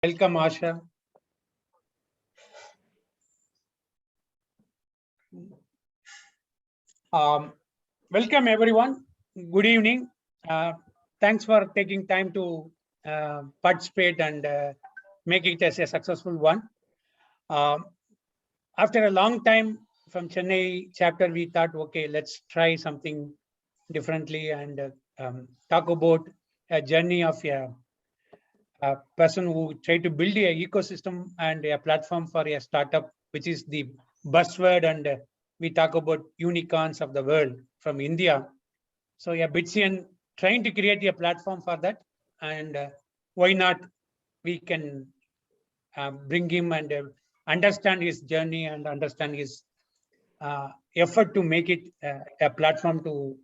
Welcome, Asha. Welcome, everyone. Good evening. Thanks for taking time to participate and make it as a successful one. After a long time from Chennai chapter, we thought, okay, let's try something differently and talk about a journey of a person who tried to build an ecosystem and a platform for a startup, which is the buzzword, and we talk about unicorns of the world from India. So BITSAA trying to create a platform for that, and why not we can bring him and understand his journey and understand his effort to make it a platform to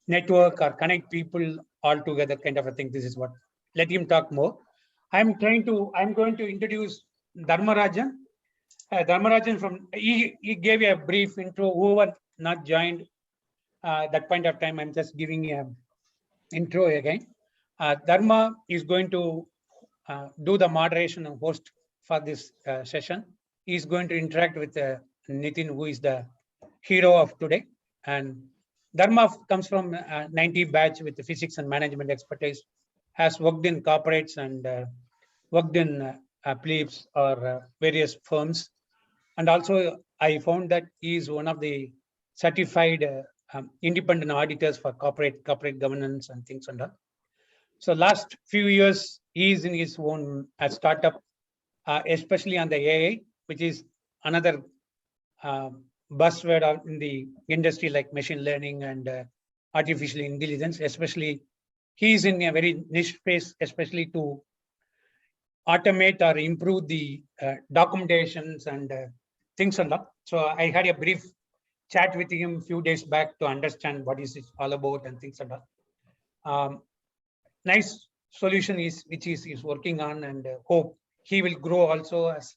network or connect people all together, kind of a thing. This is what. Let him talk more. I'm going to introduce Dharmarajan. Dharmarajan he gave a brief intro. Whoever not joined that point of time, I'm just giving a intro again. Dharma is going to do the moderation and host for this session. He's going to interact with Nitin, who is the hero of today. And Dharma comes from 90 batch with the physics and management expertise, has worked in corporates and worked in plebs or various firms. And also I found that he is one of the certified independent auditors for corporate governance and things and all. So last few years, he is in his own startup, especially on the AI, which is another buzzword in the industry, like machine learning and artificial intelligence. Especially, he is in a very niche space, especially to automate or improve the documentations and things and that. So I had a brief chat with him a few days back to understand what is it all about and things like that. Nice solution which he's working on, and hope he will grow also as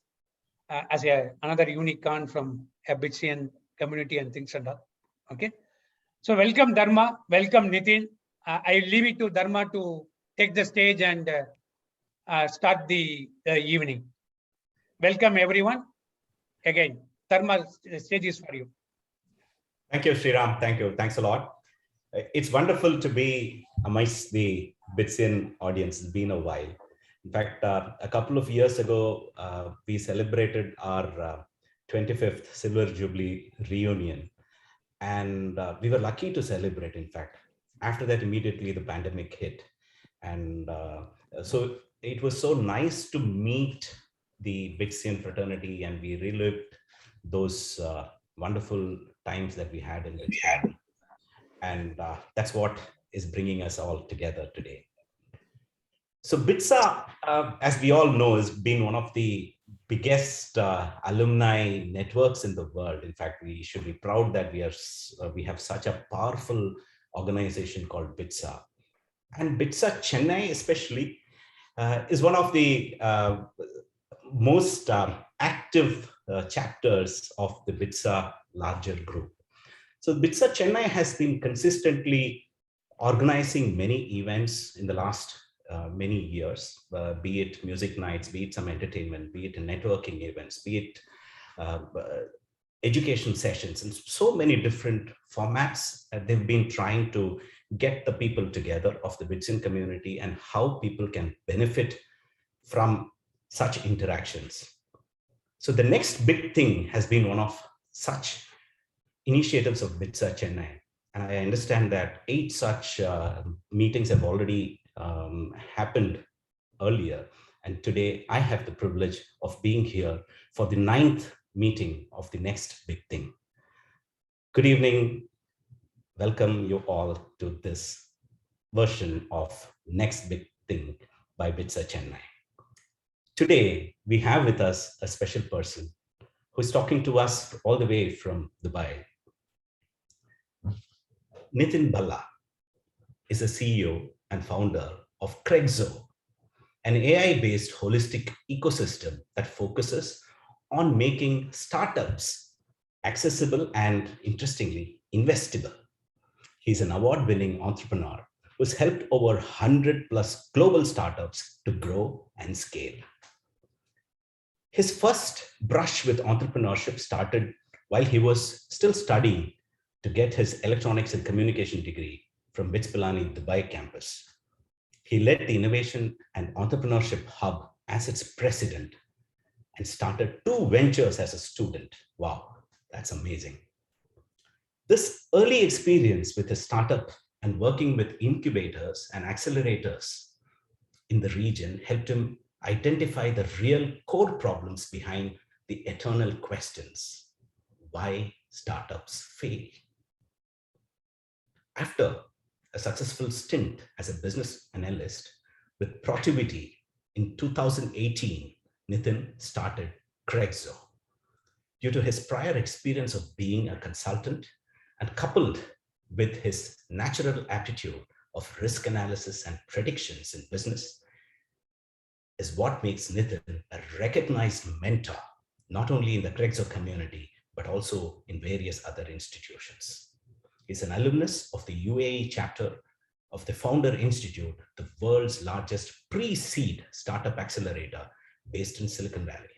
another unicorn from a BITSAA community and things like that. Okay. So welcome Dharma, welcome Nitin. I leave it to Dharma to take the stage and start the evening. Welcome everyone. Again, Dharma, the stage is for you. Thank you, Sriram. Thank you. Thanks a lot. It's wonderful to be amongst the BITSAA audience. It's been a while. In fact, a couple of years ago, we celebrated our 25th Silver Jubilee reunion. And we were lucky to celebrate, in fact. After that, immediately the pandemic hit. And so it was so nice to meet the BITSAA fraternity, and we relived those wonderful times that we had in BITSAA. And that's what is bringing us all together today. So BITSAA, as we all know, has been one of the biggest alumni networks in the world. In fact, we should be proud that we have such a powerful organization called BITSAA. And BITSAA Chennai especially is one of the most active chapters of the BITSAA larger group. So BITSAA Chennai has been consistently organizing many events in the last many years, be it music nights, be it some entertainment, be it networking events, be it education sessions, and so many different formats. They've been trying to get the people together of the BITSAA community and how people can benefit from such interactions. So the next big thing has been one of such initiatives of BITSAA Chennai. And I understand that 8 such meetings have already happened earlier. And today I have the privilege of being here for the 9th meeting of the next big thing. Good evening. Welcome you all to this version of Next Big Thing by BITSAA Chennai. Today, we have with us a special person who is talking to us all the way from Dubai. Nitin is the CEO and founder of Kregzo, an AI-based holistic ecosystem that focuses on making startups accessible and, interestingly, investable. He's an award-winning entrepreneur who's helped over 100 plus global startups to grow and scale. His first brush with entrepreneurship started while he was still studying to get his electronics and communication degree from BITSAA Dubai campus. He led the Innovation and Entrepreneurship Hub as its president and started 2 ventures as a student. Wow, that's amazing. This early experience with his startup and working with incubators and accelerators in the region helped him identify the real core problems behind the eternal questions. Why startups fail? After a successful stint as a business analyst with Protivity in 2018, Nitin started Kregzo. Due to his prior experience of being a consultant and coupled with his natural aptitude of risk analysis and predictions in business, is what makes Nitin a recognized mentor, not only in the Kregzo community, but also in various other institutions. He's an alumnus of the UAE chapter of the Founder Institute, the world's largest pre-seed startup accelerator based in Silicon Valley.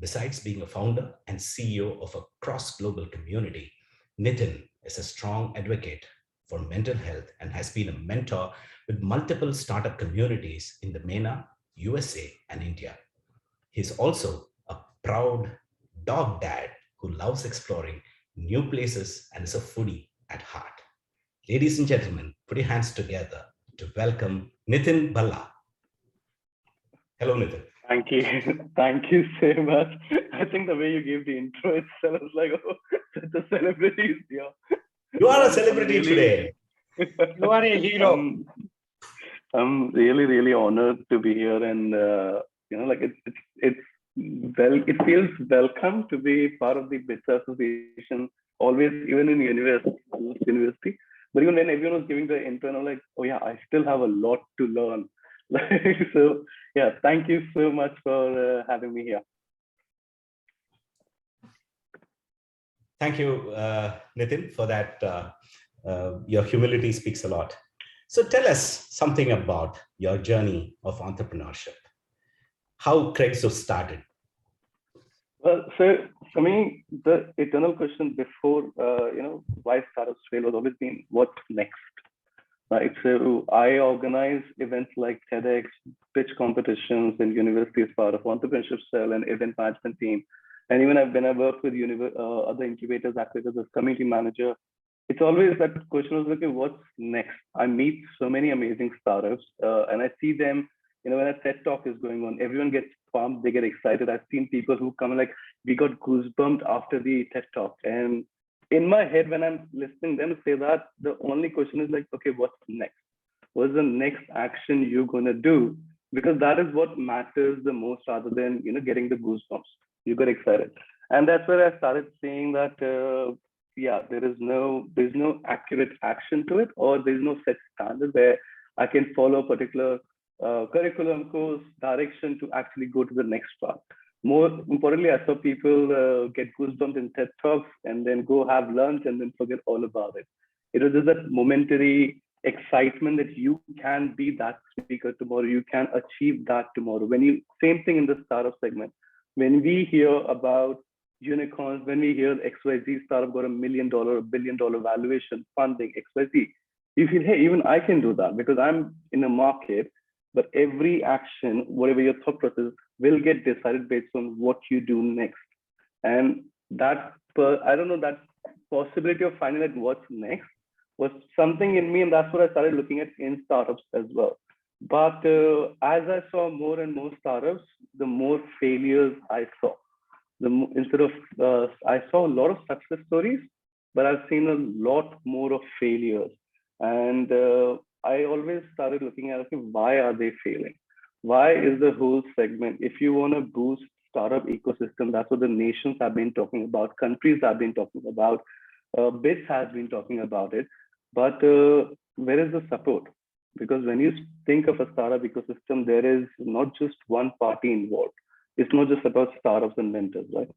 Besides being a founder and CEO of a cross-global community, Nitin is a strong advocate for mental health and has been a mentor with multiple startup communities in the MENA, USA, and India. He's also a proud dog dad who loves exploring new places and is a foodie at heart. Ladies and gentlemen, put your hands together to welcome Nitin Balla. Hello, Nitin. Thank you. Thank you so much. I think the way you gave the intro itself was like, oh, such a celebrity is here. You are a celebrity today. You are a hero. I'm really, really honored to be here, and like it feels welcome to be part of the BITSAA Association. Always, even in university, but even when everyone was giving the intro, I'm like, oh yeah, I still have a lot to learn. So yeah, thank you so much for having me here. Thank you, Nitin, for that. Your humility speaks a lot. So tell us something about your journey of entrepreneurship. How Kregzo started? Well, so for me, the eternal question before, why startups fail was always been what's next, right? So I organize events like TEDx, pitch competitions in university as part of entrepreneurship cell and event management team. And even when I work with other incubators, accelerators as community manager, it's always that question was, okay, what's next? I meet so many amazing startups and I see them, when a TED talk is going on, everyone gets pumped, they get excited. I've seen people who come like, we got goosebumped after the TED talk. And in my head, when I'm listening to them say that, the only question is like, okay, what's next? What's the next action you're going to do? Because that is what matters the most rather than, getting the goosebumps. You got excited. And that's where I started saying that, there's no accurate action to it, or there's no set standard where I can follow a particular curriculum, course, direction to actually go to the next part. More importantly, I saw people get goosebumps in TED Talks and then go have lunch and then forget all about it. It was just that momentary excitement that you can be that speaker tomorrow, you can achieve that tomorrow. Same thing in the startup segment. When we hear about unicorns, when we hear XYZ startup got $1 million, $1 billion valuation, funding, XYZ, you feel, hey, even I can do that because I'm in a market, but every action, whatever your thought process, will get decided based on what you do next. And that possibility of finding out what's next was something in me, and that's what I started looking at in startups as well. But as I saw more and more startups, the more failures I saw. I saw a lot of success stories, but I've seen a lot more of failures. And I always started looking at, okay, why are they failing? Why is the whole segment, if you want to boost startup ecosystem, that's what the nations have been talking about, countries have been talking about, BITS has been talking about it, but where is the support? Because when you think of a startup ecosystem, there is not just one party involved. It's not just about startups and mentors, right?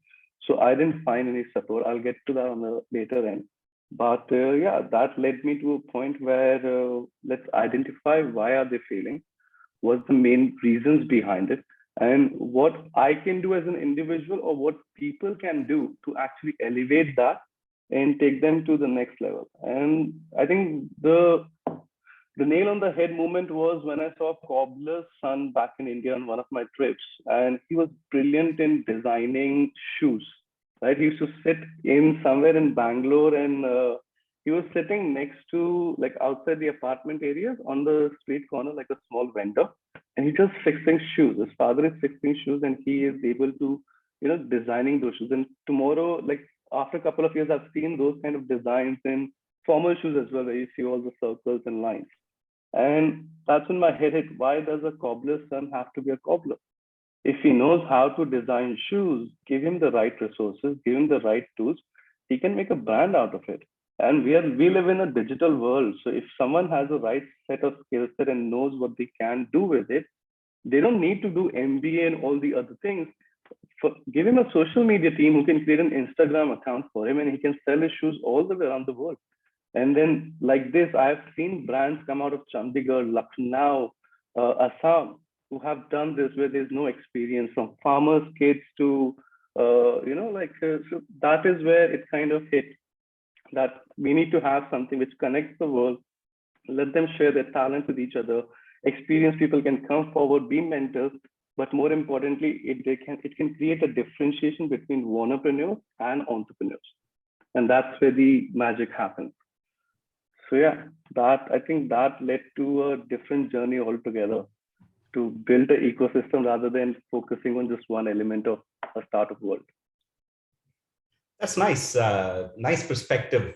So I didn't find any support. I'll get to that on the later end. But yeah, that led me to a point where let's identify why are they failing, what's the main reasons behind it, and what I can do as an individual or what people can do to actually elevate that and take them to the next level. And I think the nail on the head moment was when I saw cobbler's son back in India on one of my trips, and he was brilliant in designing shoes. Right, he used to sit in somewhere in Bangalore, and he was sitting next to, like, outside the apartment areas on the street corner, like a small vendor, and he's just fixing shoes. His father is fixing shoes, and he is able to, designing those shoes. And tomorrow, like after a couple of years, I've seen those kind of designs in formal shoes as well, where you see all the circles and lines. And that's when my head hit. Why does a cobbler's son have to be a cobbler? If he knows how to design shoes, give him the right resources, give him the right tools, he can make a brand out of it. And we live in a digital world. So if someone has the right set of skill set and knows what they can do with it, they don't need to do MBA and all the other things. Give him a social media team who can create an Instagram account for him, and he can sell his shoes all the way around the world. And then, like this, I've seen brands come out of Chandigarh, Lucknow, Assam, who have done this where there's no experience, from farmers' kids to, so that is where it kind of hit, that we need to have something which connects the world, let them share their talents with each other. Experienced people can come forward, be mentors, but more importantly, it can create a differentiation between entrepreneurs and entrepreneurs. And that's where the magic happens. So yeah, I think that led to a different journey altogether, to build an ecosystem rather than focusing on just one element of a startup world. That's nice. Nice perspective,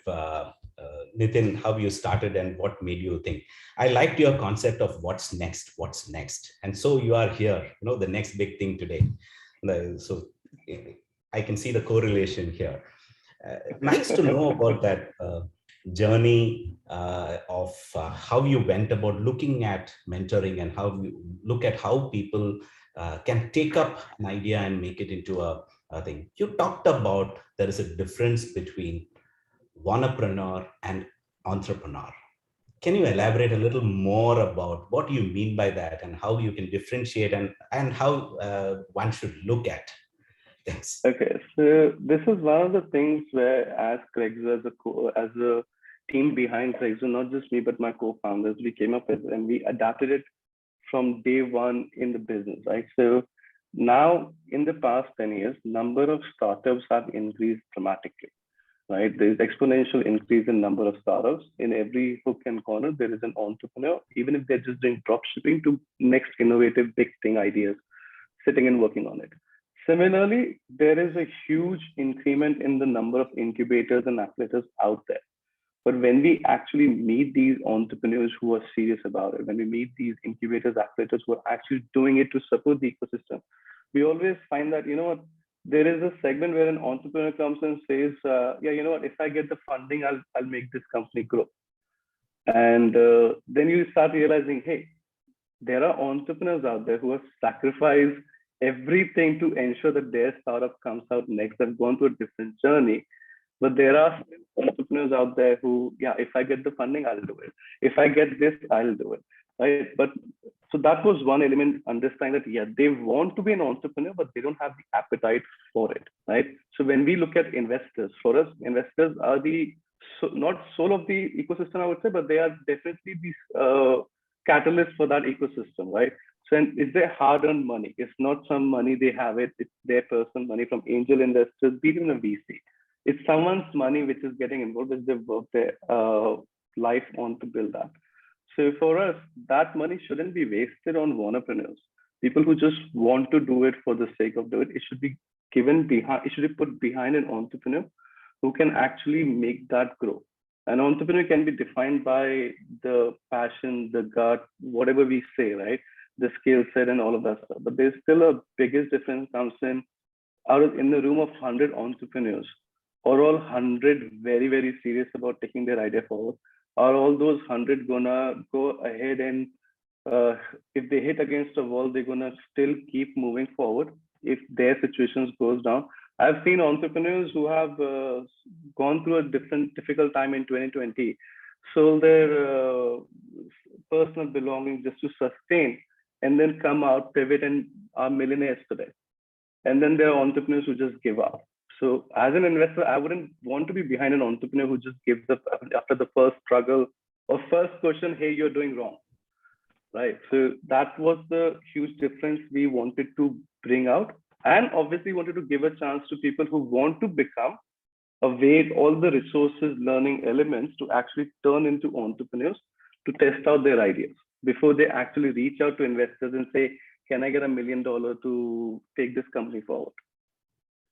Nitin, how you started and what made you think. I liked your concept of what's next, what's next. And so you are here, the next big thing today. So I can see the correlation here. Nice to know about that journey of how you went about looking at mentoring and how you look at how people can take up an idea and make it into a thing. You talked about there is a difference between entrepreneur and entrepreneur. Can you elaborate a little more about what you mean by that and how you can differentiate and how one should look at things? Okay, so this is one of the things where, as Kregzo, as a team behind Kregzo, not just me, but my co-founders, we came up with, and we adapted it from day one in the business, right? So now, in the past 10 years, number of startups have increased dramatically, right? There's exponential increase in number of startups. In every hook and corner, there is an entrepreneur, even if they're just doing drop shipping to next innovative big thing ideas, sitting and working on it. Similarly, there is a huge increment in the number of incubators and accelerators out there. But when we actually meet these entrepreneurs who are serious about it, when we meet these incubators, accelerators who are actually doing it to support the ecosystem, we always find that, there is a segment where an entrepreneur comes and says, if I get the funding, I'll make this company grow. And then you start realizing, hey, there are entrepreneurs out there who have sacrificed everything to ensure that their startup comes out next. They've gone through a different journey. But there are entrepreneurs out there who, if I get the funding, I'll do it. If I get this, I'll do it. Right? But so that was one element, understanding that, they want to be an entrepreneur, but they don't have the appetite for it. Right? So when we look at investors, for us, investors are not soul of the ecosystem, I would say, but they are definitely the catalyst for that ecosystem, right? So it's their hard-earned money. It's not some money they have it. It's their personal money from angel investors, be it in a VC. It's someone's money which is getting involved as they work their life on to build that. So for us, that money shouldn't be wasted on entrepreneurs. People who just want to do it for the sake of doing it. It should be given behind. It should be put behind an entrepreneur who can actually make that grow. An entrepreneur can be defined by the passion, the gut, whatever we say, right? The skill set and all of that stuff. But there's still a biggest difference comes in the room of 100 entrepreneurs. Are all 100 very, very serious about taking their idea forward? Are all those 100 gonna go ahead and if they hit against a wall, they're gonna still keep moving forward if their situations goes down? I've seen entrepreneurs who have gone through a difficult time in 2020, sold their personal belongings just to sustain, and then come out, pivot, and are millionaires today. And then there are entrepreneurs who just give up. So as an investor, I wouldn't want to be behind an entrepreneur who just gives up after the first struggle or first question, hey, you're doing wrong, right? So that was the huge difference we wanted to bring out, and obviously wanted to give a chance to people who want to become await all the resources, learning elements to actually turn into entrepreneurs to test out their ideas before they actually reach out to investors and say, can I get $1 million to take this company forward?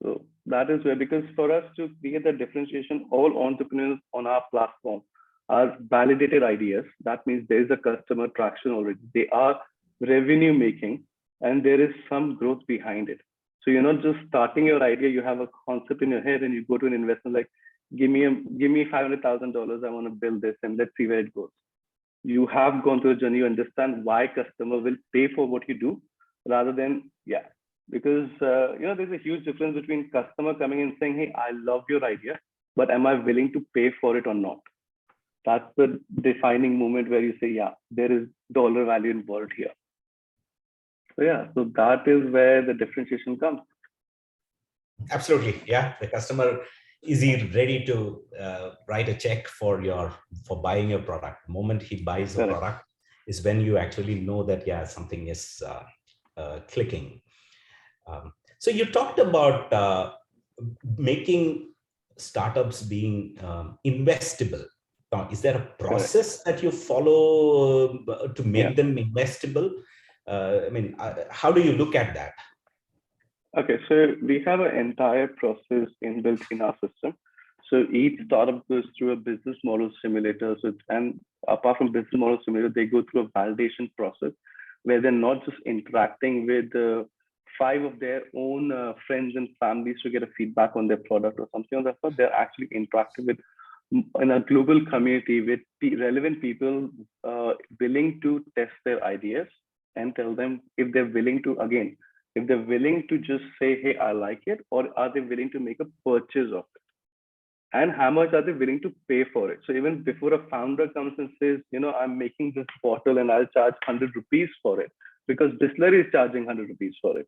So that is where, because for us to create that differentiation, all entrepreneurs on our platform are validated ideas. That means there is a customer traction already. They are revenue making, and there is some growth behind it. So you're not just starting your idea, you have a concept in your head and you go to an investor like, give me $500,000, I want to build this and let's see where it goes. You have gone through a journey, you understand why customer will pay for what you do rather than, because there's a huge difference between customer coming and saying, hey, I love your idea, but am I willing to pay for it or not? That's the defining moment where you say, there is dollar value involved here. So that is where the differentiation comes. Absolutely. Yeah. The customer is he ready to write a check for buying your product. The moment he buys a product is when you actually know that, something is clicking. So you talked about making startups being investable. Is there a process that you follow to make them investable? How do you look at that? Okay, so we have an entire process inbuilt in our system. So each startup goes through a business model simulator. And apart from business model simulator, they go through a validation process where they're not just interacting with 5 of their own friends and families to get a feedback on their product or something like that. They're actually interacting with in a global community with relevant people willing to test their ideas and tell them if they're willing to, again, if they're willing to just say, hey, I like it, or are they willing to make a purchase of it? And how much are they willing to pay for it? So even before a founder comes and says, I'm making this bottle and I'll charge 100 rupees for it because BITSAA is charging 100 rupees for it,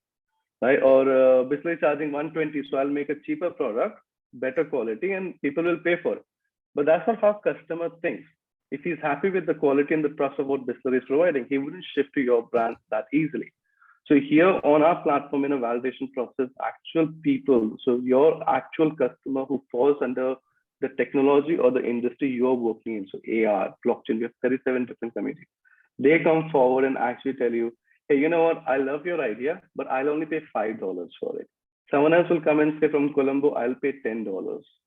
right? Or BITSAA is charging 120, so I'll make a cheaper product, better quality, and people will pay for it. But that's not how customer thinks. If he's happy with the quality and the trust of what BITSAA is providing, he wouldn't shift to your brand that easily. So here on our platform in a validation process, actual people, so your actual customer who falls under the technology or the industry you're working in, so AR, blockchain, we have 37 different communities. They come forward and actually tell you, hey, you know what, I love your idea, but I'll only pay $5 for it. Someone else will come and say from Colombo, I'll pay $10.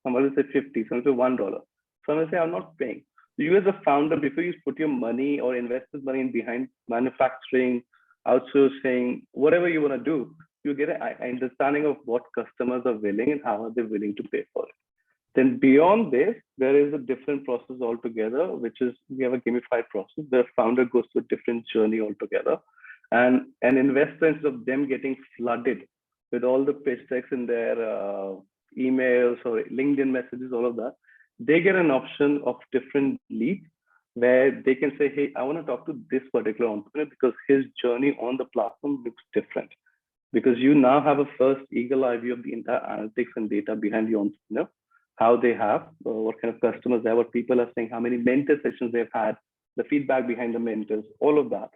Someone will say 50, someone will say $1. Someone will say, I'm not paying. You as a founder, before you put your money or invest this money in behind manufacturing, outsourcing, whatever you want to do, you get an understanding of what customers are willing and how are they willing to pay for it. Then beyond this, there is a different process altogether, which is we have a gamified process. The founder goes through a different journey altogether. And an investor, instead of them getting flooded with all the pitch decks in their emails or LinkedIn messages, all of that, they get an option of different leads where they can say, hey, I want to talk to this particular entrepreneur because his journey on the platform looks different. Because you now have a first eagle eye view of the entire analytics and data behind the entrepreneur, how they have, what kind of customers they have, what people are saying, how many mentor sessions they've had, the feedback behind the mentors, all of that.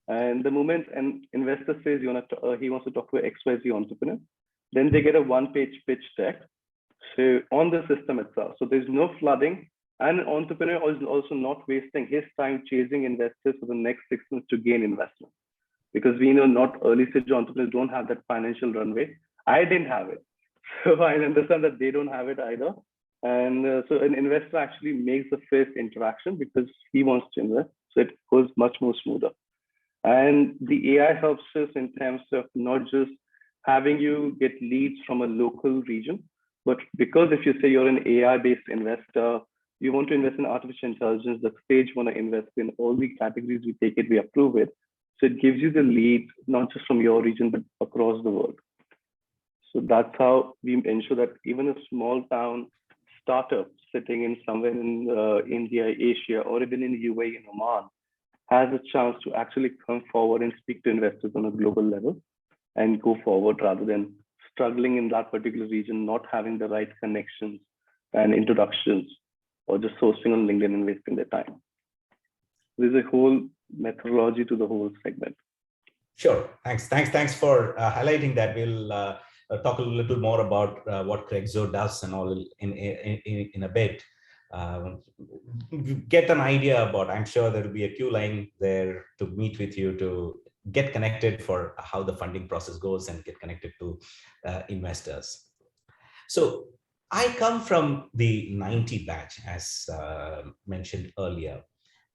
And the moment an investor says he wants to talk to an XYZ entrepreneur, then they get a one-page pitch deck on the system itself. So there's no flooding, and an entrepreneur is also not wasting his time chasing investors for the next 6 months to gain investment. Because we know not early stage entrepreneurs don't have that financial runway. I didn't have it. So I understand that they don't have it either. And so an investor actually makes the first interaction because he wants to invest. So it goes much more smoother. And the AI helps us in terms of not just having you get leads from a local region, but because if you say you're an AI-based investor, you want to invest in artificial intelligence, the stage you want to invest in all the categories we take it, we approve it. So it gives you the lead, not just from your region, but across the world. So that's how we ensure that even a small town startup sitting in somewhere in India, Asia, or even in UAE, in Oman, has a chance to actually come forward and speak to investors on a global level and go forward rather than struggling in that particular region, not having the right connections and introductions, or just posting on LinkedIn and wasting their time. There's a whole methodology to the whole segment. Sure. Thanks for highlighting that. We'll talk a little more about what Kregzo does and all in a bit. Get an idea about, I'm sure there will be a queue line there to meet with you to get connected for how the funding process goes and get connected to investors. So I come from the 90 batch, as mentioned earlier.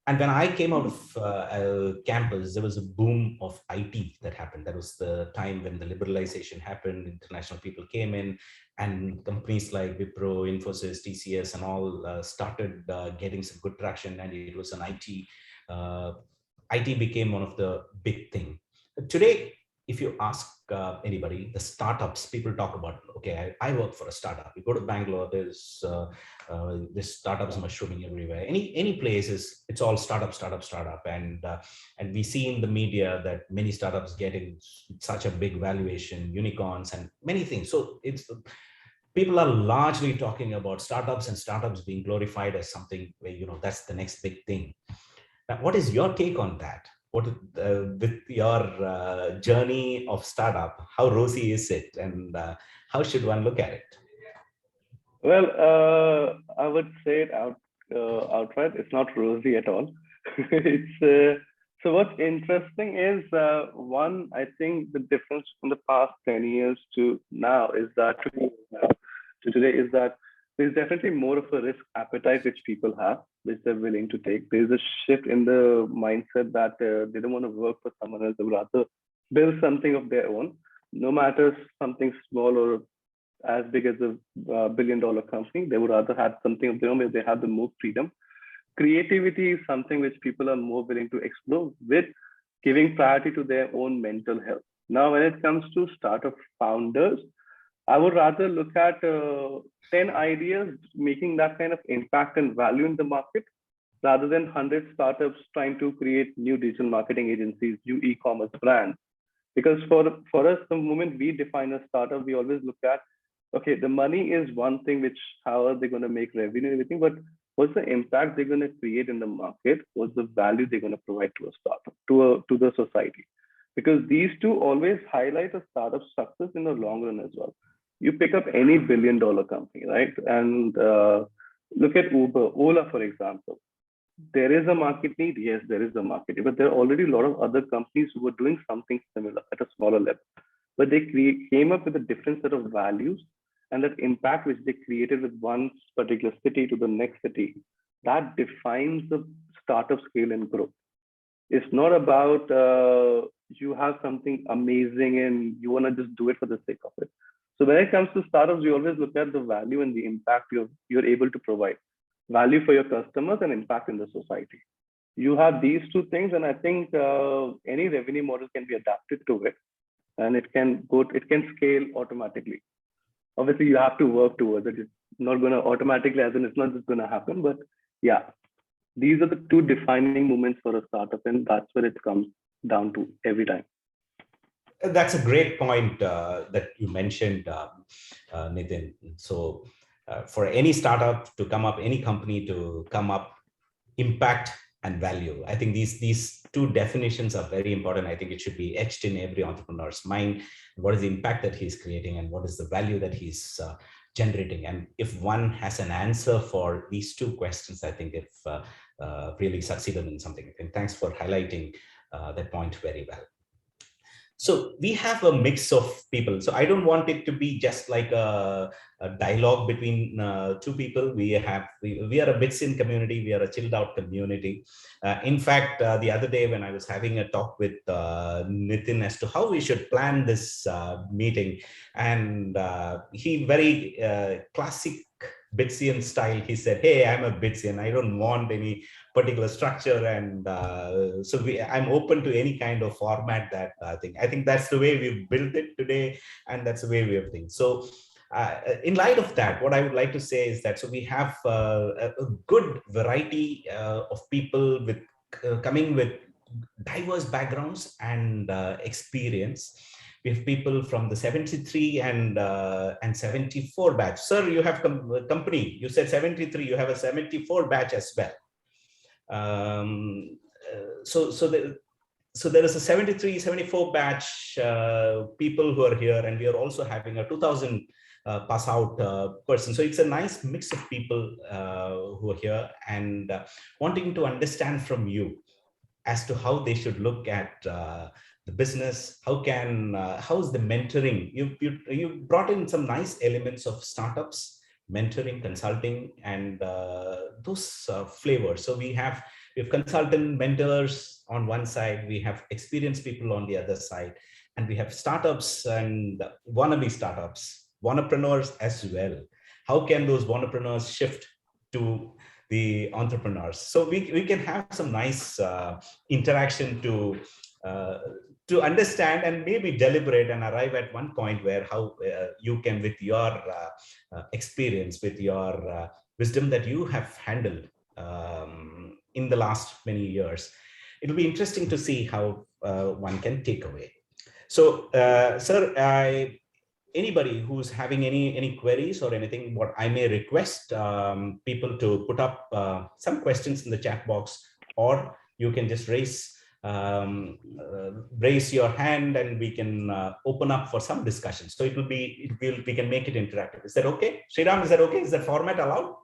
And when I came out of campus, there was a boom of IT that happened. That was the time when the liberalization happened, international people came in, and companies like Wipro, Infosys, TCS, and all started getting some good traction, and it was an IT. IT became one of the big thing. Today, if you ask anybody, the startups, people talk about, okay, I work for a startup. You go to Bangalore, there's startups mushrooming everywhere. Any places, it's all startup. And we see in the media that many startups getting such a big valuation, unicorns, and many things. So people are largely talking about startups and startups being glorified as something where, that's the next big thing. Now, what is your take on that? What with your journey of startup, how rosy is it, and how should one look at it? Well, I would say it outright. It's not rosy at all. It's so what's interesting is one. I think the difference from the past 10 years to now is that to today is that there's definitely more of a risk appetite which people have, which they're willing to take. There's a shift in the mindset that they don't want to work for someone else. They would rather build something of their own, no matter something small or as big as a billion-dollar company. They would rather have something of their own where they have the more freedom. Creativity is something which people are more willing to explore, with giving priority to their own mental health. Now, when it comes to startup founders, I would rather look at 10 ideas making that kind of impact and value in the market, rather than 100 startups trying to create new digital marketing agencies, new e-commerce brands. Because for us, the moment we define a startup, we always look at, okay, the money is one thing, which how are they going to make revenue and everything, but what's the impact they're going to create in the market? What's the value they're going to provide to a startup, to the society? Because these two always highlight a startup success in the long run as well. You pick up any billion-dollar company, right? And look at Uber, Ola, for example. There is a market need. Yes, there is a market need, but there are already a lot of other companies who were doing something similar at a smaller level. But they came up with a different set of values, and that impact which they created with one particular city to the next city, that defines the startup scale and growth. It's not about you have something amazing and you want to just do it for the sake of it. So when it comes to startups, we always look at the value and the impact you're able to provide. Value for your customers and impact in the society. You have these two things, and I think any revenue model can be adapted to it, and it can scale automatically. Obviously, you have to work towards it. It's not going to automatically, as in it's not just going to happen. But yeah, these are the two defining moments for a startup, and that's where it comes down to every time. That's a great point that you mentioned, Nitin. So for any startup to come up, any company to come up, impact and value. I think these two definitions are very important. I think it should be etched in every entrepreneur's mind. What is the impact that he's creating and what is the value that he's generating? And if one has an answer for these two questions, I think they've really succeeded in something. And thanks for highlighting that point very well. So we have a mix of people. So I don't want it to be just like a dialogue between two people. We are a BITSAA community. We are a chilled out community. In fact, the other day when I was having a talk with Nitin as to how we should plan this meeting, and he very classic Bitsian style. He said, hey, I'm a Bitsian. I don't want any particular structure. And so I'm open to any kind of format that thing. I think that's the way we've built it today. And that's the way we have things. So in light of that, what I would like to say is that, so we have a good variety of people with coming with diverse backgrounds and experience. We have people from the 73 and 74 batch. Sir, you have company. You said 73. You have a 74 batch as well. So there is a 73, 74 batch people who are here, and we are also having a 2000 pass out person. So it's a nice mix of people who are here and wanting to understand from you as to how they should look at the business. How is the mentoring? You brought in some nice elements of startups, mentoring, consulting, and those flavors. So we have consultant mentors on one side, we have experienced people on the other side, and we have startups and wannabe startups, wannapreneurs as well. How can those wannapreneurs shift to the entrepreneurs? So we can have some nice interaction to understand and maybe deliberate and arrive at one point where how you can, with your experience, with your wisdom that you have handled in the last many years, it'll be interesting to see how one can take away. So, sir, anybody who's having any queries or anything, what I may request people to put up some questions in the chat box, or you can just raise your hand and we can open up for some discussion. So we can make it interactive. Is that okay? Sriram, is that okay? Is that format allowed?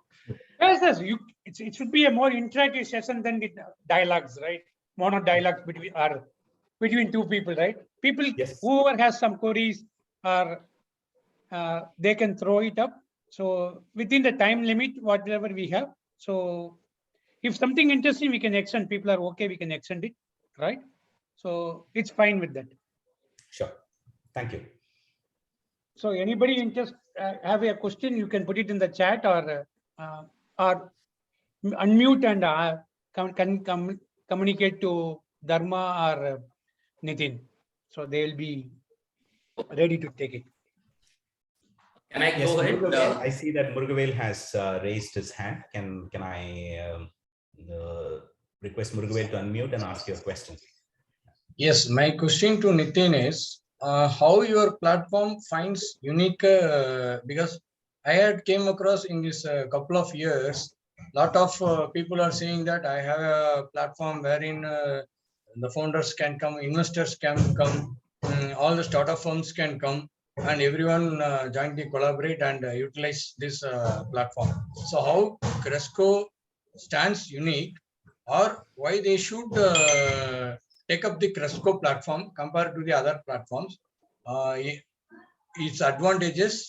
Yes. It should be a more interactive session than the dialogues, right? Mono dialogues between two people, right? People, yes. Whoever has some queries, or they can throw it up. So within the time limit, whatever we have. So if something interesting, we can extend. People are okay, we can extend it, right? So it's fine with that. Sure. Thank you. So anybody interested have a question, you can put it in the chat or unmute and communicate to Dharma or Nitin. So they will be ready to take it. Can I go ahead? I see that Murugavel has raised his hand. Can I request Murugavel to unmute and ask your question? Yes, my question to Nitin is how your platform finds unique, because I had came across in this couple of years, lot of people are saying that I have a platform wherein the founders can come, investors can come, all the startup firms can come, and everyone jointly collaborate and utilize this platform. So how CROSCO stands unique, or why they should take up the CROSCO platform compared to the other platforms? Its advantages,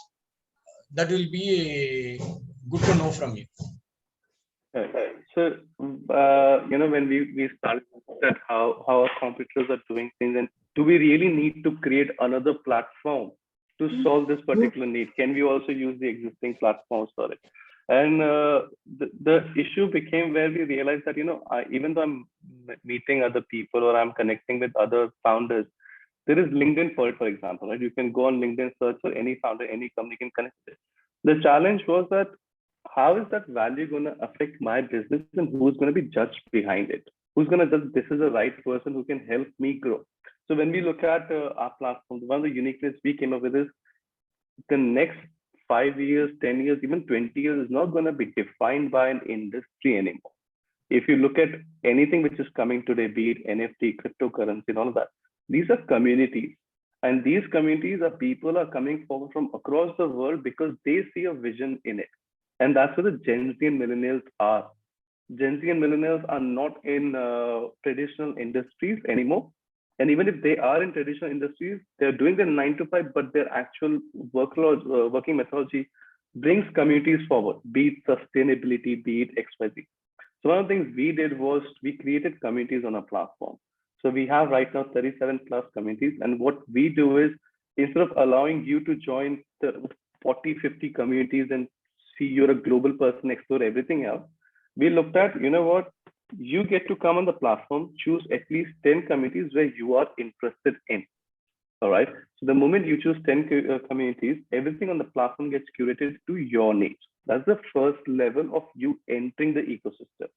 that will be good to know from you. So, when we started at how our competitors are doing things, and do we really need to create another platform to solve this particular need? Can we also use the existing platforms for it? And the issue became where we realized that, even though I'm meeting other people or I'm connecting with other founders, there is LinkedIn for it, for example, right? You can go on LinkedIn, search for any founder, any company can connect it. The challenge was that how is that value going to affect my business, and who's going to be judged behind it? Who's going to judge this is the right person who can help me grow? So when we look at our platform, one of the uniqueness we came up with is the next 5 years, 10 years, even 20 years is not going to be defined by an industry anymore. If you look at anything which is coming today, be it NFT, cryptocurrency, and all of that, these are communities. And these communities are people are coming forward from across the world because they see a vision in it. And that's where the Gen Z and millennials are. Gen Z and millennials are not in traditional industries anymore. And even if they are in traditional industries, they're doing their 9 to 5, but their actual workload, working methodology brings communities forward, be it sustainability, be it XYZ. So one of the things we did was we created communities on our platform. So we have right now 37 plus communities. And what we do is, instead of allowing you to join the 40, 50 communities and see you're a global person, explore everything else. We looked at, you know what, you get to come on the platform, choose at least 10 communities where you are interested in. All right. So the moment you choose 10 communities, everything on the platform gets curated to your needs. That's the first level of you entering the ecosystem.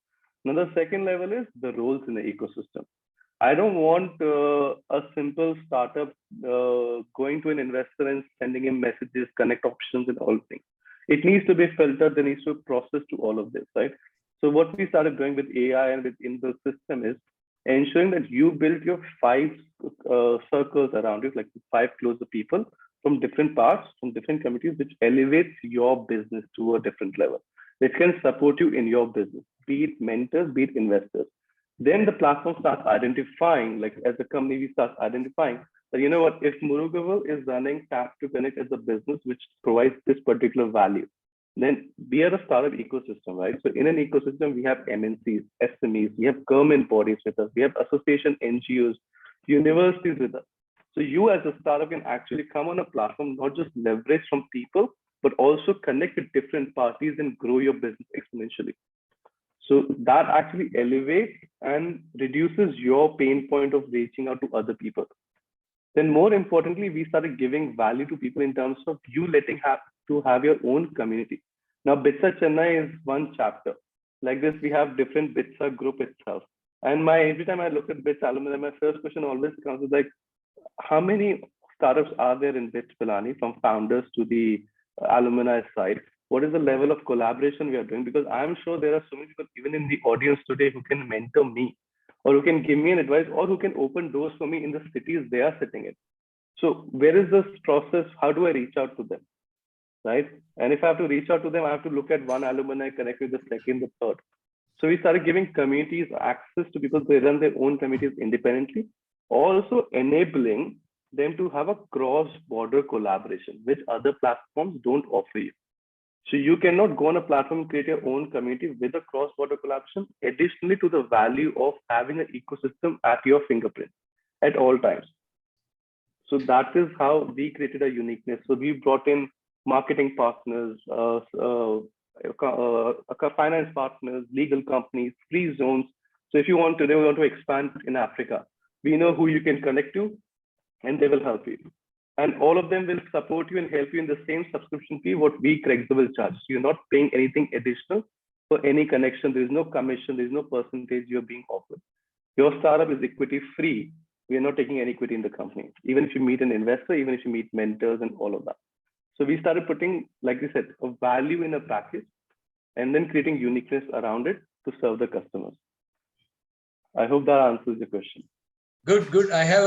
Now, the second level is the roles in the ecosystem. I don't want a simple startup going to an investor and sending him messages, connect options, and all things. It needs to be filtered. There needs to be a process to all of this, right? So what we started doing with AI and within the system is ensuring that you build your 5 circles around you, like 5 closer people from different parts, from different communities, which elevates your business to a different level. It can support you in your business, be it mentors, be it investors. Then the platform starts identifying, like as a company, we start identifying that, you know what, if Murugavel is running Tap to Connect as a business which provides this particular value, then we are a startup ecosystem, right? So in an ecosystem, we have MNCs, SMEs, we have government bodies with us, we have association NGOs, universities with us. So you as a startup can actually come on a platform, not just leverage from people, but also connect with different parties and grow your business exponentially. So that actually elevates and reduces your pain point of reaching out to other people. Then more importantly, we started giving value to people in terms of you letting to have your own community. Now, BITSAA Chennai is one chapter. Like this, we have different BITSAA group itself. And every time I look at BITSAA alumni, my first question always comes is like, how many startups are there in BITS Pilani, from founders to the alumni side? What is the level of collaboration we are doing? Because I'm sure there are so many people even in the audience today who can mentor me, or who can give me an advice, or who can open doors for me in the cities they are sitting in. So where is this process? How do I reach out to them, right? And if I have to reach out to them, I have to look at one alumni, connect with the second, the third. So we started giving communities access to people. They run their own communities independently, also enabling them to have a cross-border collaboration, which other platforms don't offer you. So you cannot go on a platform and create your own community with a cross-border collaboration, additionally to the value of having an ecosystem at your fingerprint at all times. So that is how we created a uniqueness. So we brought in marketing partners, finance partners, legal companies, free zones. So if you want today, we want to expand in Africa, we know who you can connect to, and they will help you. And all of them will support you and help you in the same subscription fee what we Kregzo will charge. So you're not paying anything additional for any connection. There is no commission. There is no percentage you're being offered. Your startup is equity free. We are not taking any equity in the company. Even if you meet an investor, even if you meet mentors and all of that. So we started putting, like we said, a value in a package and then creating uniqueness around it to serve the customers. I hope that answers your question. Good, good. I have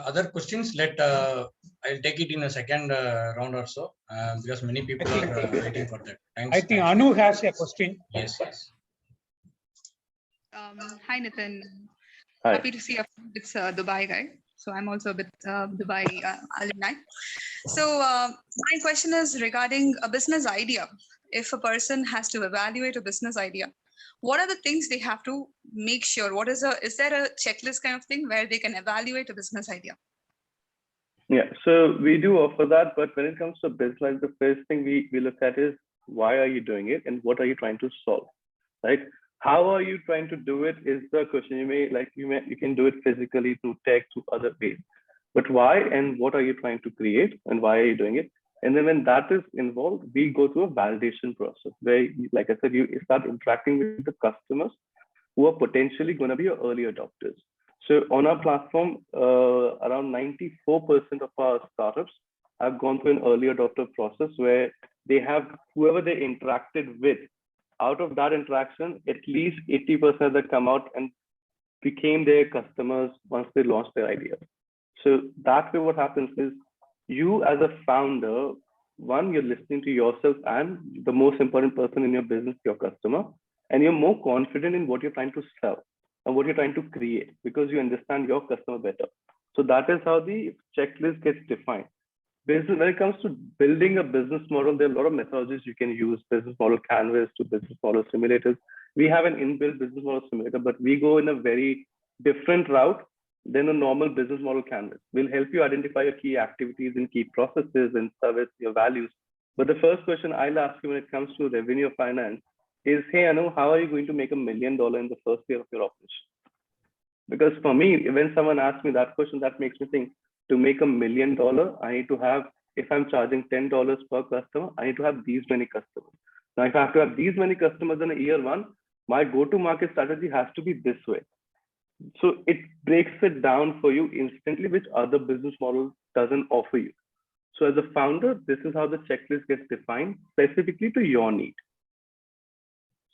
other questions. I'll take it in a second round or so, because many people are waiting for that. Thanks. I think Anu has a question. Yes, yes. Hi, Nitin. Hi. Happy to see you. It's a Dubai guy. So I'm also a bit Dubai alumni. So my question is regarding a business idea. If a person has to evaluate a business idea, what are the things they have to make sure? Is there a checklist kind of thing where they can evaluate a business idea? Yeah, so we do offer that, but when it comes to business, the first thing we look at is why are you doing it and what are you trying to solve, right? How are you trying to do it is the question. You can do it physically, through tech, through other ways, but why and what are you trying to create and why are you doing it? And then when that is involved, we go through a validation process where, like I said, you start interacting with the customers who are potentially going to be your early adopters. So on our platform, around 94% of our startups have gone through an early adopter process where they have whoever they interacted with. Out of that interaction, at least 80% that come out and became their customers once they launched their idea. So that way what happens is, you as a founder, one, you're listening to yourself and the most important person in your business, your customer, and you're more confident in what you're trying to sell and what you're trying to create because you understand your customer better. So that is how the checklist gets defined. When it comes to building a business model, there are a lot of methodologies you can use, business model canvas to business model simulators. We have an inbuilt business model simulator, but we go in a very different route than a normal business model canvas. We'll help you identify your key activities and key processes and service your values. But the first question I'll ask you when it comes to revenue or finance is, hey, Anu, how are you going to make $1 million in the first year of your operation? Because for me, when someone asks me that question, that makes me think, to make $1 million, I need to have, if I'm charging $10 per customer, I need to have these many customers. Now, if I have to have these many customers in a year one, my go-to-market strategy has to be this way. So it breaks it down for you instantly, which other business model doesn't offer you. So as a founder, this is how the checklist gets defined specifically to your need.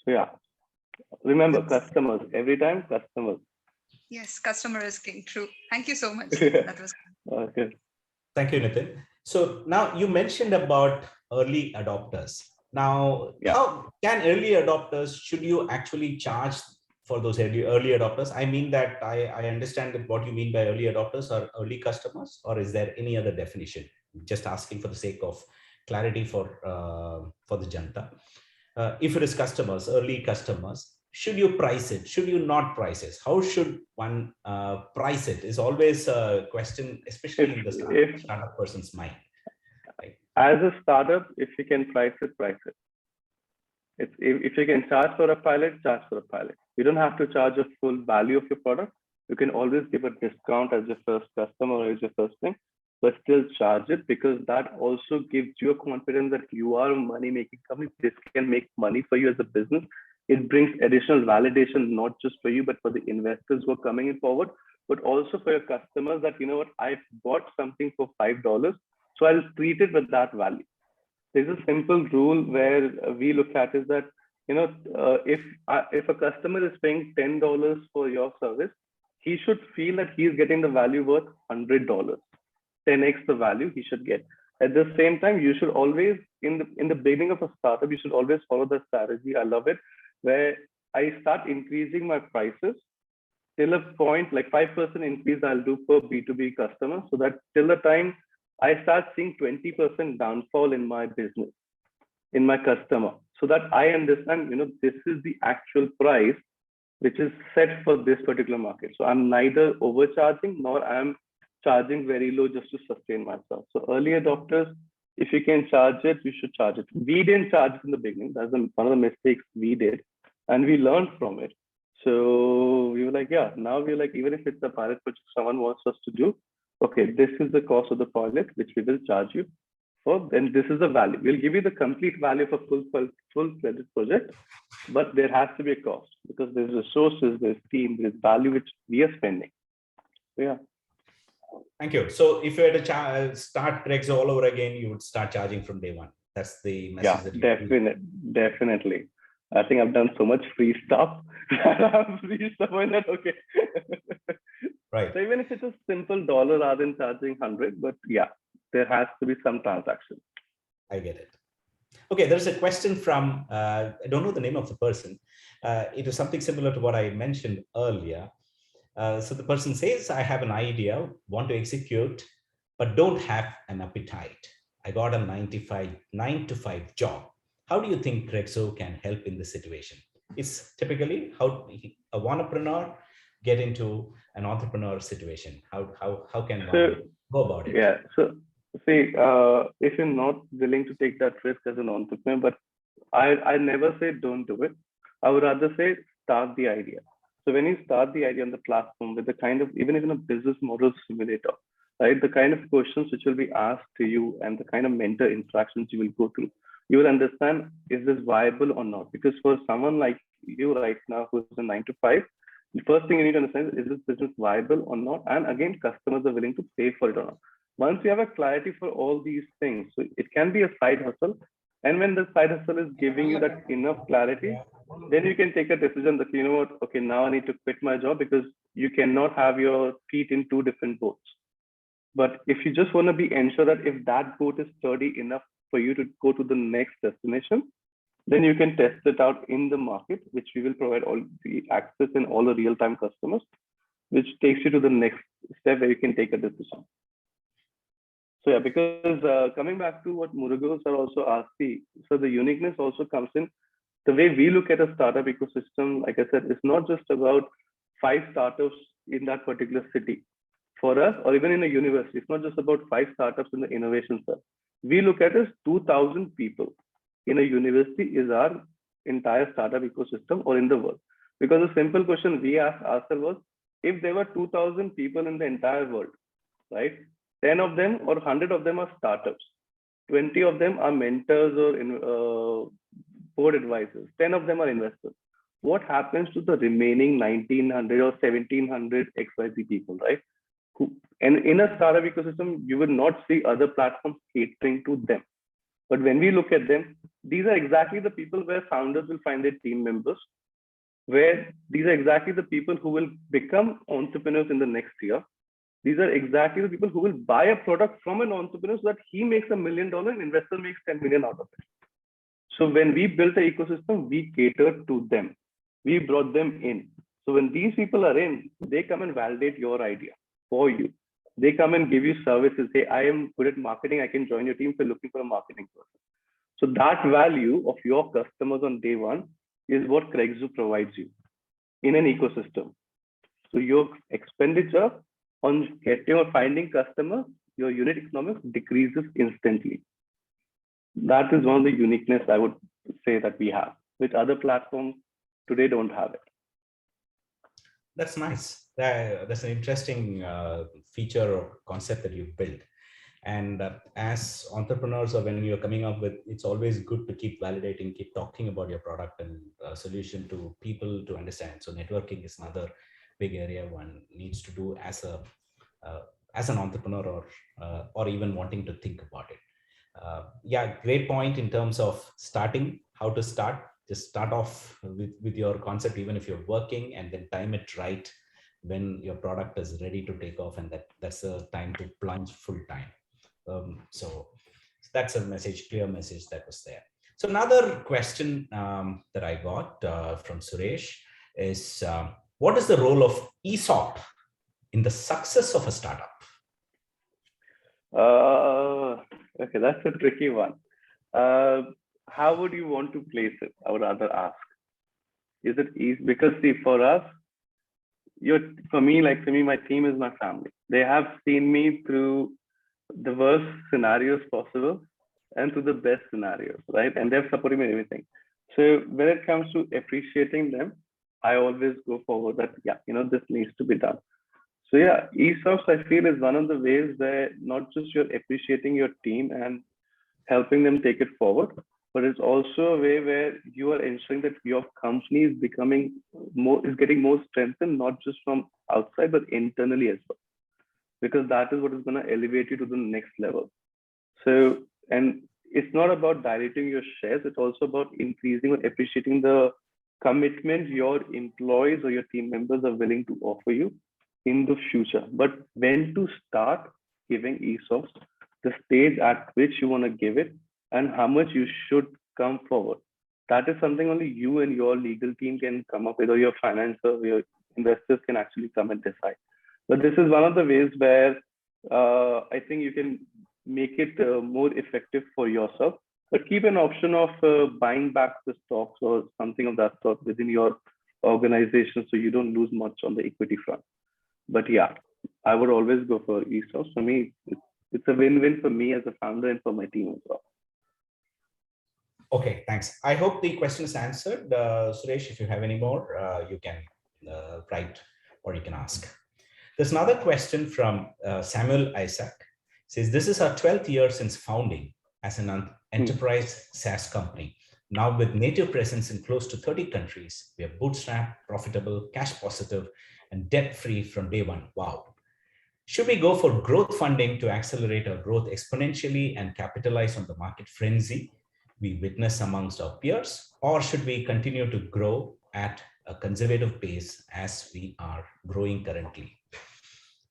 So yeah, remember customers, every time customers. Yes, customer is king. True. Thank you so much. That was Okay. Thank you, Nitin. So now you mentioned about early adopters. Now, how can early adopters, should you actually charge for those early adopters? I mean that I understand that what you mean by early adopters are early customers, or is there any other definition? Just asking for the sake of clarity for the Janta. If it is customers, early customers, should you price it? Should you not price it? How should one price it? Is always a question, especially in the startup person's mind. Right? As a startup, if you can price it, price it. If you can charge for a pilot, charge for a pilot. You don't have to charge a full value of your product. You can always give a discount as your first customer or as your first thing, but still charge it, because that also gives you a confidence that you are a money-making company. This can make money for you as a business. It brings additional validation, not just for you, but for the investors who are coming in forward, but also for your customers that, you know what, I bought something for $5, so I'll treat it with that value. There's a simple rule where we look at is that, you know, if a customer is paying $10 for your service, he should feel that he's getting the value worth $100, 10x the value he should get. At the same time, you should always, in the beginning of a startup, you should always follow the strategy. I love it, where I start increasing my prices till a point, like 5% increase I'll do per B2B customer, so that till the time I start seeing 20% downfall in my business, in my customer, so that I understand, you know, this is the actual price which is set for this particular market. So I'm neither overcharging nor I'm charging very low just to sustain myself. So early adopters, if you can charge it, you should charge it. We didn't charge it in the beginning. That's one of the mistakes we did, and we learned from it. So we were like, yeah, now we're like, even if it's a pilot project someone wants us to do, okay, this is the cost of the pilot, which we will charge you for. Then this is the value. We'll give you the complete value of a full-fledged project, but there has to be a cost, because there's resources, there's team, there's value which we are spending. So, yeah. Thank you. So if you had to start Kregzo all over again, you would start charging from day one. That's the message. Yeah, definitely. I think I've done so much free stuff that I've reached the point that, okay. Right. So even if it's a simple dollar rather than charging 100, but yeah, there has to be some transaction. I get it. Okay, there's a question from, I don't know the name of the person. It is something similar to what I mentioned earlier. So the person says, I have an idea, want to execute, but don't have an appetite. I got a 9 to 5 job. How do you think Kregzo can help in this situation? It's typically how a entrepreneur get into an entrepreneur situation. How can one go about it? Yeah. So see, if you're not willing to take that risk as an entrepreneur, but I never say don't do it. I would rather say start the idea. So when you start the idea on the platform with the kind of, even a business model simulator, right? The kind of questions which will be asked to you and the kind of mentor interactions you will go through, you will understand, is this viable or not? Because for someone like you right now, who's a 9 to 5, the first thing you need to understand is this business viable or not? And again, customers are willing to pay for it or not. Once you have a clarity for all these things, so it can be a side hustle. And when the side hustle is giving you that enough clarity, then you can take a decision that, you know what, okay, now I need to quit my job, because you cannot have your feet in 2 different boats. But if you just want to be ensured that if that boat is sturdy enough for you to go to the next destination, then you can test it out in the market, which we will provide all the access and all the real-time customers, which takes you to the next step where you can take a decision. So yeah, because coming back to what Muruga's are also asked, so the uniqueness also comes in the way we look at a startup ecosystem. Like I said, it's not just about 5 startups in that particular city. For us, or even in a university, it's not just about 5 startups in the innovation cell. we look at as 2,000 people in a university is our entire startup ecosystem or in the world. Because the simple question we asked ourselves was, if there were 2,000 people in the entire world, right? 10 of them or 100 of them are startups. 20 of them are mentors or board advisors. 10 of them are investors. What happens to the remaining 1,900 or 1,700 XYZ people, right? And in a startup ecosystem, you will not see other platforms catering to them. But when we look at them, these are exactly the people where founders will find their team members, where these are exactly the people who will become entrepreneurs in the next year. These are exactly the people who will buy a product from an entrepreneur so that he makes $1 million and investor makes 10 million out of it. So when we built the ecosystem, we catered to them. We brought them in. So when these people are in, they come and validate your idea for you. They come and give you services. Say, I am good at marketing. I can join your team if you're looking for a marketing person. So that value of your customers on day one is what Kregzo provides you in an ecosystem. So your expenditure on getting or finding customers, your unit economics decreases instantly. That is one of the uniqueness I would say that we have, which other platforms today don't have it. That's nice. That's an interesting feature or concept that you've built. And as entrepreneurs, or when you're coming up with, it's always good to keep validating, keep talking about your product and solution to people to understand. So networking is another big area one needs to do as an entrepreneur or even wanting to think about it. Yeah, great point in terms of starting, how to start. Just start off with your concept, even if you're working, and then time it right when your product is ready to take off, and that's the time to plunge full time. So that's a message, clear message that was there. So another question that I got from Suresh is, what is the role of ESOP in the success of a startup? Okay, that's a tricky one. How would you want to place it? I would rather ask. Is it easy? Because see, for us, for me, my team is my family. They have seen me through the worst scenarios possible and to the best scenarios, right? And they've supported me in everything. So when it comes to appreciating them, I always go forward that, yeah, this needs to be done. So yeah, ESOS, I feel, is one of the ways where not just you're appreciating your team and helping them take it forward, but it's also a way where you are ensuring that your company is getting more strengthened, not just from outside, but internally as well, because that is what is going to elevate you to the next level. So, and it's not about diluting your shares. It's also about increasing or appreciating the commitment your employees or your team members are willing to offer you in the future. But when to start giving ESOPs, the stage at which you want to give it, and how much you should come forward. That is something only you and your legal team can come up with, or your finance or your investors can actually come and decide. But this is one of the ways where I think you can make it more effective for yourself, but keep an option of buying back the stocks or something of that sort within your organization, so you don't lose much on the equity front. But yeah, I would always go for ESOPs. For me, it's a win-win for me as a founder and for my team as well. Okay, thanks. I hope the question is answered. Suresh, if you have any more, you can write or you can ask. There's another question from Samuel Isaac. It says, this is our 12th year since founding as an enterprise SaaS company. Now with native presence in close to 30 countries, we are bootstrapped, profitable, cash positive, and debt-free from day one. Wow. Should we go for growth funding to accelerate our growth exponentially and capitalize on the market frenzy we witness amongst our peers, or should we continue to grow at a conservative pace as we are growing currently?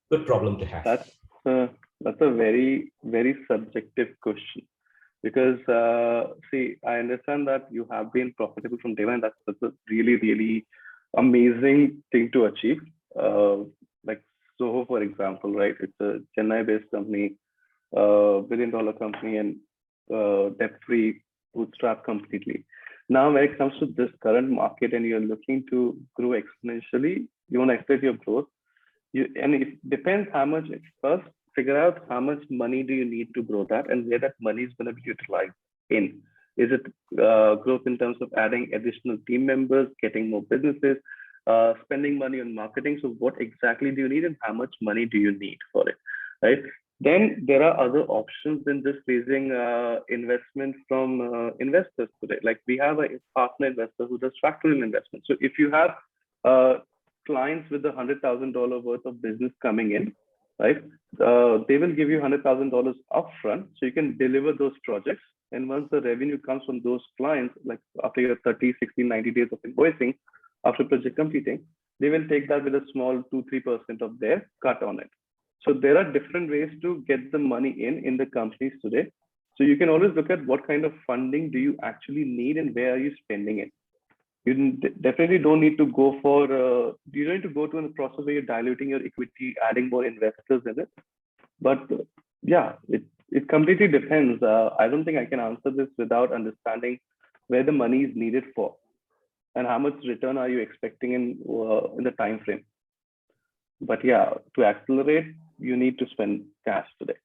Good problem to have. That's a very, very subjective question, because see, I understand that you have been profitable from day one. That's a really, really amazing thing to achieve. Like Zoho, for example, right? It's a Chennai-based company, $1 billion company, and debt-free, bootstrap completely. Now, when it comes to this current market and you're looking to grow exponentially, you want to accelerate your growth. And it depends how much. First, figure out how much money do you need to grow that and where that money is going to be utilized in. Is it growth in terms of adding additional team members, getting more businesses, spending money on marketing? So what exactly do you need and how much money do you need for it, right? Then there are other options than just raising investment from investors today. Like we have a partner investor who does factorial investment. So if you have clients with $100,000 worth of business coming in, right? They will give you $100,000 upfront, so you can deliver those projects. And once the revenue comes from those clients, like after your 30, 60, 90 days of invoicing, after project completing, they will take that with a small 2-3% of their cut on it. So there are different ways to get the money in the companies today. So you can always look at what kind of funding do you actually need and where are you spending it. You definitely don't need to go for, you don't need to go to a process where you're diluting your equity, adding more investors in it. But yeah, it completely depends. I don't think I can answer this without understanding where the money is needed for and how much return are you expecting in the time frame. But yeah, to accelerate, you need to spend cash today.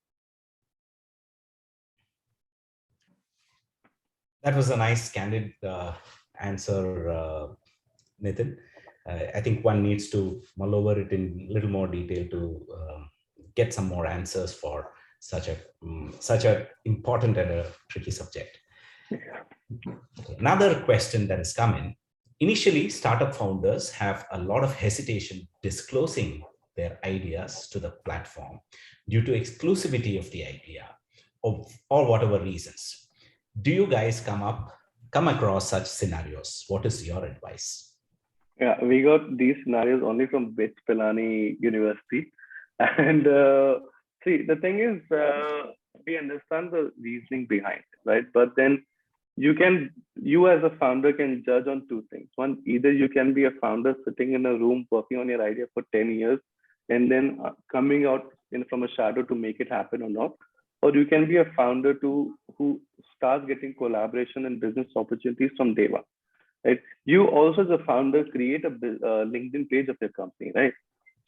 That was a nice, candid answer, Nitin. I think one needs to mull over it in a little more detail to get some more answers for such a important and a tricky subject. Okay. Another question that has come in. Initially, startup founders have a lot of hesitation disclosing their ideas to the platform due to exclusivity of the idea or whatever reasons. Do you guys come across such scenarios? What is your advice? Yeah, we got these scenarios only from BITSAA University. And see, the thing is, we understand the reasoning behind it, right? But then you as a founder can judge on two things. One, either you can be a founder sitting in a room working on your idea for 10 years and then coming out from a shadow to make it happen or not. Or you can be a founder who starts getting collaboration and business opportunities from day one, right? You also as a founder create a LinkedIn page of your company, right?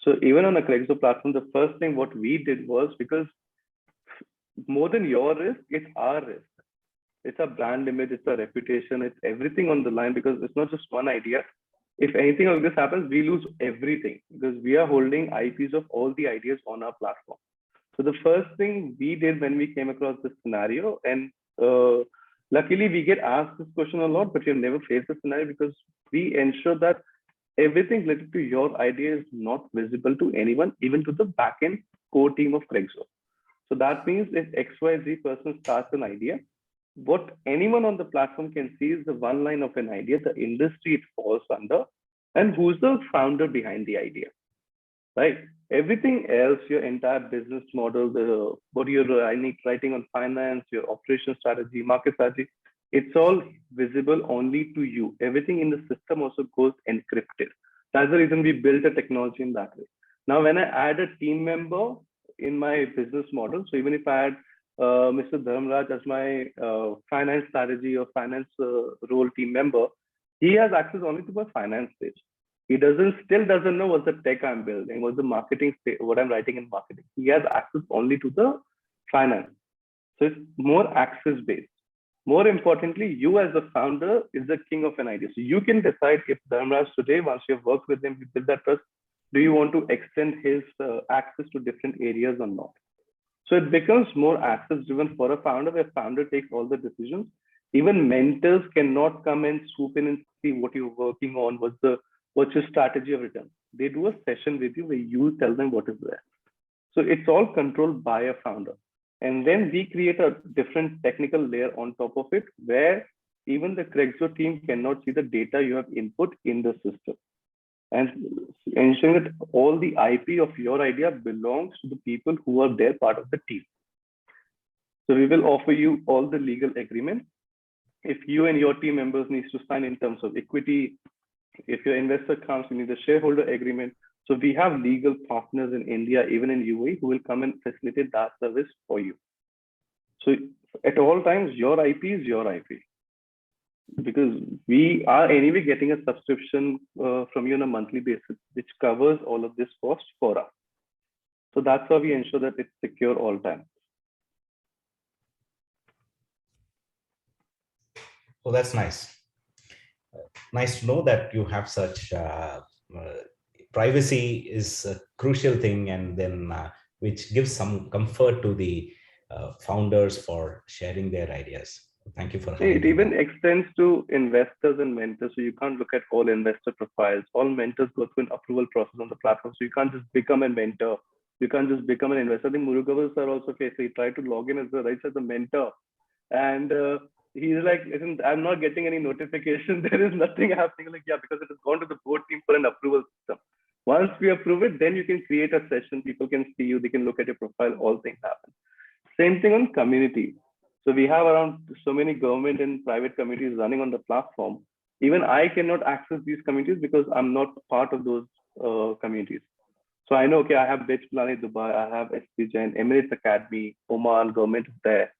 So even on a Kregzo platform, the first thing what we did was, because more than your risk, it's our risk. It's a brand image, it's a reputation, it's everything on the line, because it's not just one idea. If anything like this happens, we lose everything because we are holding IPs of all the ideas on our platform. So the first thing we did when we came across this scenario, and luckily we get asked this question a lot, but you've never faced this scenario, because we ensure that everything related to your idea is not visible to anyone, even to the backend core team of Kregzo. So that means if XYZ person starts an idea, what anyone on the platform can see is the one line of an idea, the industry it falls under, and who's the founder behind the idea, right? Everything else, your entire business model, what you're writing on finance, your operation strategy, market strategy, it's all visible only to you. Everything in the system also goes encrypted. That's the reason we built a technology in that way. Now, when I add a team member in my business model, so even if I add Mr. Dharmraj as my finance strategy or finance role team member, he has access only to my finance stage. He still doesn't know what's the tech I'm building, what's the marketing stage, what I'm writing in marketing. He has access only to the finance. So it's more access based. More importantly, you as a founder is the king of an idea. So you can decide if Dharmraj today, once you've worked with him, you build that trust, do you want to extend his access to different areas or not? So it becomes more access driven for a founder, where founder takes all the decisions. Even mentors cannot come and swoop in and see what you're working on, what's your strategy of return. They do a session with you where you tell them what is there. So it's all controlled by a founder. And then we create a different technical layer on top of it, where even the Kregzo team cannot see the data you have input in the system. And ensuring that all the IP of your idea belongs to the people who are there part of the team. So we will offer you all the legal agreements. If you and your team members need to sign in terms of equity, if your investor comes, you need a shareholder agreement. So we have legal partners in India, even in UAE, who will come and facilitate that service for you. So at all times, your IP is your IP. Because we are anyway getting a subscription from you on a monthly basis, which covers all of this cost for us. So that's how we ensure that it's secure all time. Oh, that's nice. Nice to know that you have such privacy is a crucial thing, and then which gives some comfort to the founders for sharing their ideas. Thank you for It highlighting even that. extends to investors and mentors. So you can't look at all investor profiles. All mentors go through an approval process on the platform. So you can't just become a mentor. You can't just become an investor. I think Murugavel sir also faced. He tried to log in as a mentor, and he's like, "Listen, I'm not getting any notification. There is nothing happening." Like, yeah, because it has gone to the board team for an approval system. Once we approve it, then you can create a session. People can see you. They can look at your profile. All things happen. Same thing on community. So we have around so many government and private communities running on the platform. Even I cannot access these communities because I'm not part of those communities. So I know, okay, I have BITSAA Dubai, I have SPJ and Emirates Academy, Oman, government is there.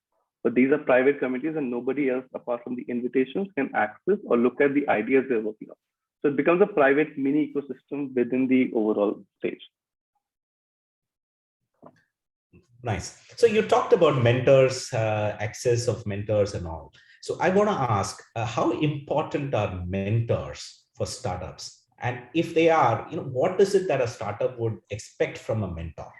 But these are private communities and nobody else apart from the invitations can access or look at the ideas they're working on. So it becomes a private mini ecosystem within the overall stage. Nice. So you talked about mentors, access of mentors and all. So I want to ask, how important are mentors for startups? And if they are, what is it that a startup would expect from a mentor?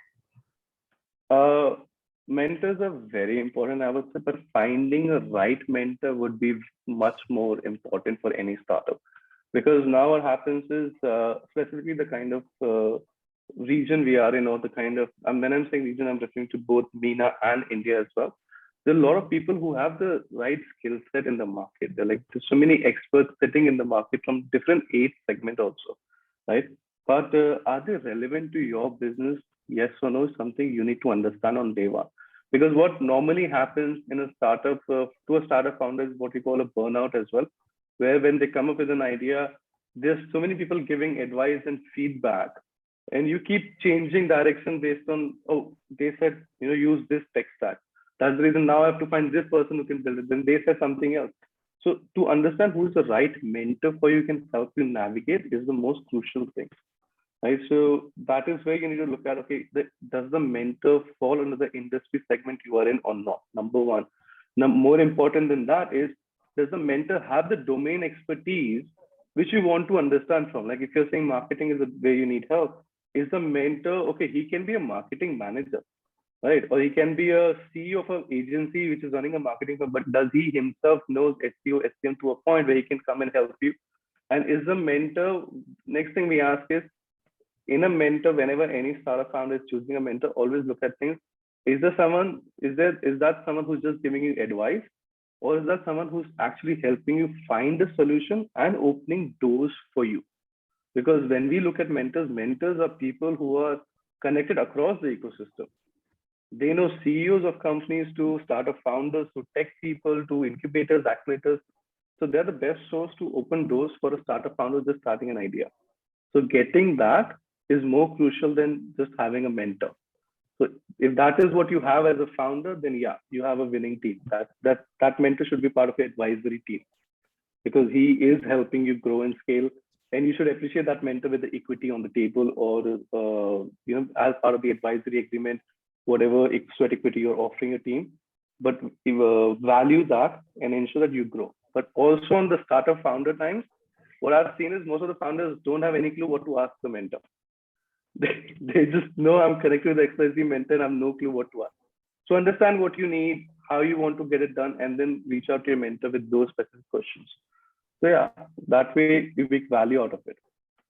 Mentors are very important, I would say, but finding a right mentor would be much more important for any startup. Because now what happens is, specifically the kind of region we are in, or the kind of, when I'm saying region, I'm referring to both MENA and India as well. There are a lot of people who have the right skill set in the market. There's so many experts sitting in the market from different age segment also, right? But are they relevant to your business? Yes or no is something you need to understand on day one. Because what normally happens in a startup, to a startup founder, is what we call a burnout as well, where when they come up with an idea, there's so many people giving advice and feedback, and you keep changing direction based on, oh, they said, use this tech stack. That's the reason now I have to find this person who can build it. Then they said something else. So to understand who's the right mentor for you, can help you navigate, is the most crucial thing. Right. So that is where you need to look at, okay, does the mentor fall under the industry segment you are in or not? Number one. Now, more important than that is, does the mentor have the domain expertise which you want to understand from? Like if you're saying marketing is where you need help, is the mentor, okay, he can be a marketing manager, right? Or he can be a CEO of an agency which is running a marketing firm, but does he himself knows SEO, SEM to a point where he can come and help you? And is the mentor, next thing we ask is, in a mentor, whenever any startup founder is choosing a mentor, always look at things. Is that someone who's just giving you advice, or is that someone who's actually helping you find a solution and opening doors for you? Because when we look at mentors are people who are connected across the ecosystem. They know CEOs of companies to startup founders, to tech people, to incubators, accelerators. So they're the best source to open doors for a startup founder just starting an idea. So getting that is more crucial than just having a mentor. So if that is what you have as a founder, then yeah, you have a winning team. That mentor should be part of your advisory team, because he is helping you grow and scale. And you should appreciate that mentor with the equity on the table, or as part of the advisory agreement, whatever sweat equity you're offering your team. But value that and ensure that you grow. But also on the startup founder times, what I've seen is most of the founders don't have any clue what to ask the mentor. They just know I'm connected with the XYZ mentor and I have no clue what to ask. So understand what you need, how you want to get it done, and then reach out to your mentor with those specific questions. So yeah, that way you make value out of it.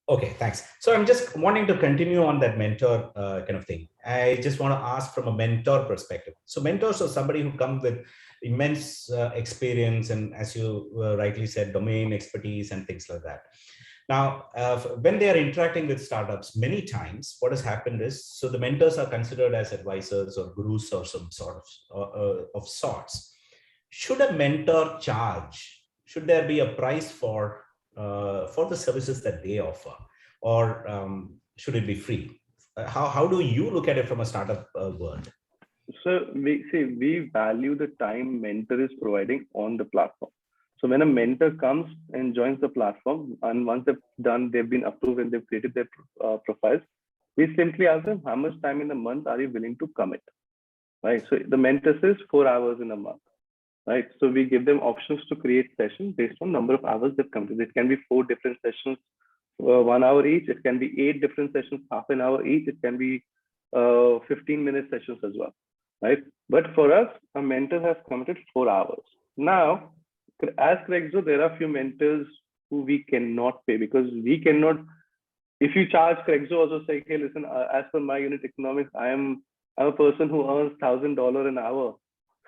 Okay, thanks. So I'm just wanting to continue on that mentor kind of thing. I just want to ask from a mentor perspective. So mentors are somebody who come with immense experience and, as you rightly said, domain expertise and things like that. Now, when they are interacting with startups, many times what has happened is, so the mentors are considered as advisors or gurus or some sort of sorts. Should a mentor charge? Should there be a price for the services that they offer, or should it be free? How do you look at it from a startup world? So we value the time mentor is providing on the platform. So when a mentor comes and joins the platform, and once they've been approved and they've created their profiles, We simply ask them, how much time in a month are you willing to commit? Right. So the mentor says 4 hours in a month. Right. So we give them options to create sessions based on number of hours they've committed. It can be 4 different sessions, 1 hour each. It can be 8 different sessions, half an hour each. It can be 15-minute sessions as well. Right. But for us, a mentor has committed 4 hours. Now, as Kregzo, there are a few mentors who we cannot pay because we cannot. If you charge Kregzo, also say, hey, listen, as per my unit economics, I'm a person who earns $1,000 an hour.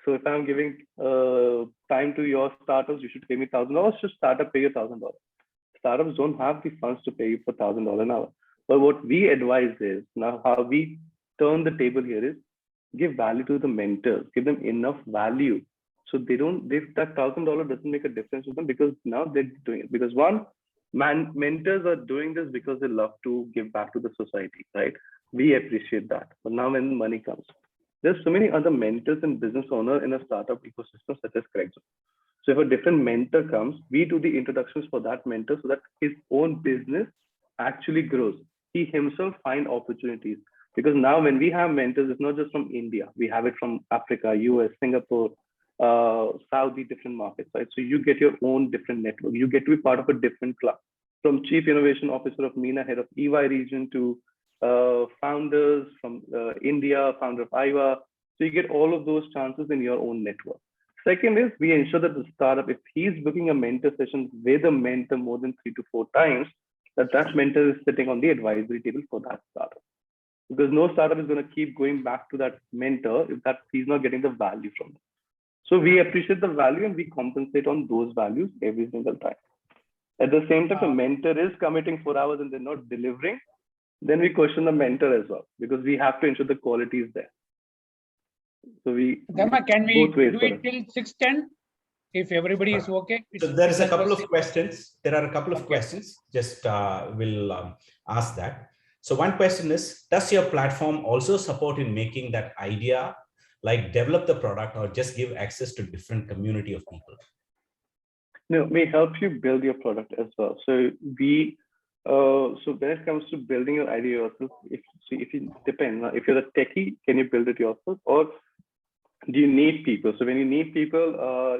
So if I'm giving time to your startups, you should pay me $1,000. Just startup pay you $1,000. Startups don't have the funds to pay you for $1,000 an hour. But what we advise is, now how we turn the table here is give value to the mentors, give them enough value. So that $1,000 doesn't make a difference to them because now they're doing it. Because one, mentors are doing this because they love to give back to the society, right? We appreciate that. But now when money comes, there's so many other mentors and business owners in a startup ecosystem such as Kregzo. So if a different mentor comes, we do the introductions for that mentor so that his own business actually grows. He himself find opportunities. Because now when we have mentors, it's not just from India. We have it from Africa, US, Singapore, Saudi, different markets, right? So you get your own different network. You get to be part of a different club. From Chief Innovation Officer of MENA, head of EY region, to founders from India, founder of IVA. So you get all of those chances in your own network. Second is we ensure that the startup, if he's booking a mentor session with a mentor more than 3 to 4 times, that mentor is sitting on the advisory table for that startup. Because no startup is going to keep going back to that mentor if that he's not getting the value from it. So we appreciate the value and we compensate on those values every single time. At the same time, if a mentor is committing 4 hours and they're not delivering, then we question the mentor as well, because we have to ensure the quality is there. So Dhamma, can we do it till 6:10 if everybody is okay? So there is a couple of questions. There are a couple of questions. Just we'll ask that. So one question is, does your platform also support in making that idea, like develop the product or just give access to different community of people? No, we help you build your product as well. So so when it comes to building your idea yourself, if you depend, if you're a techie, can you build it yourself, or do you need people? So when you need people,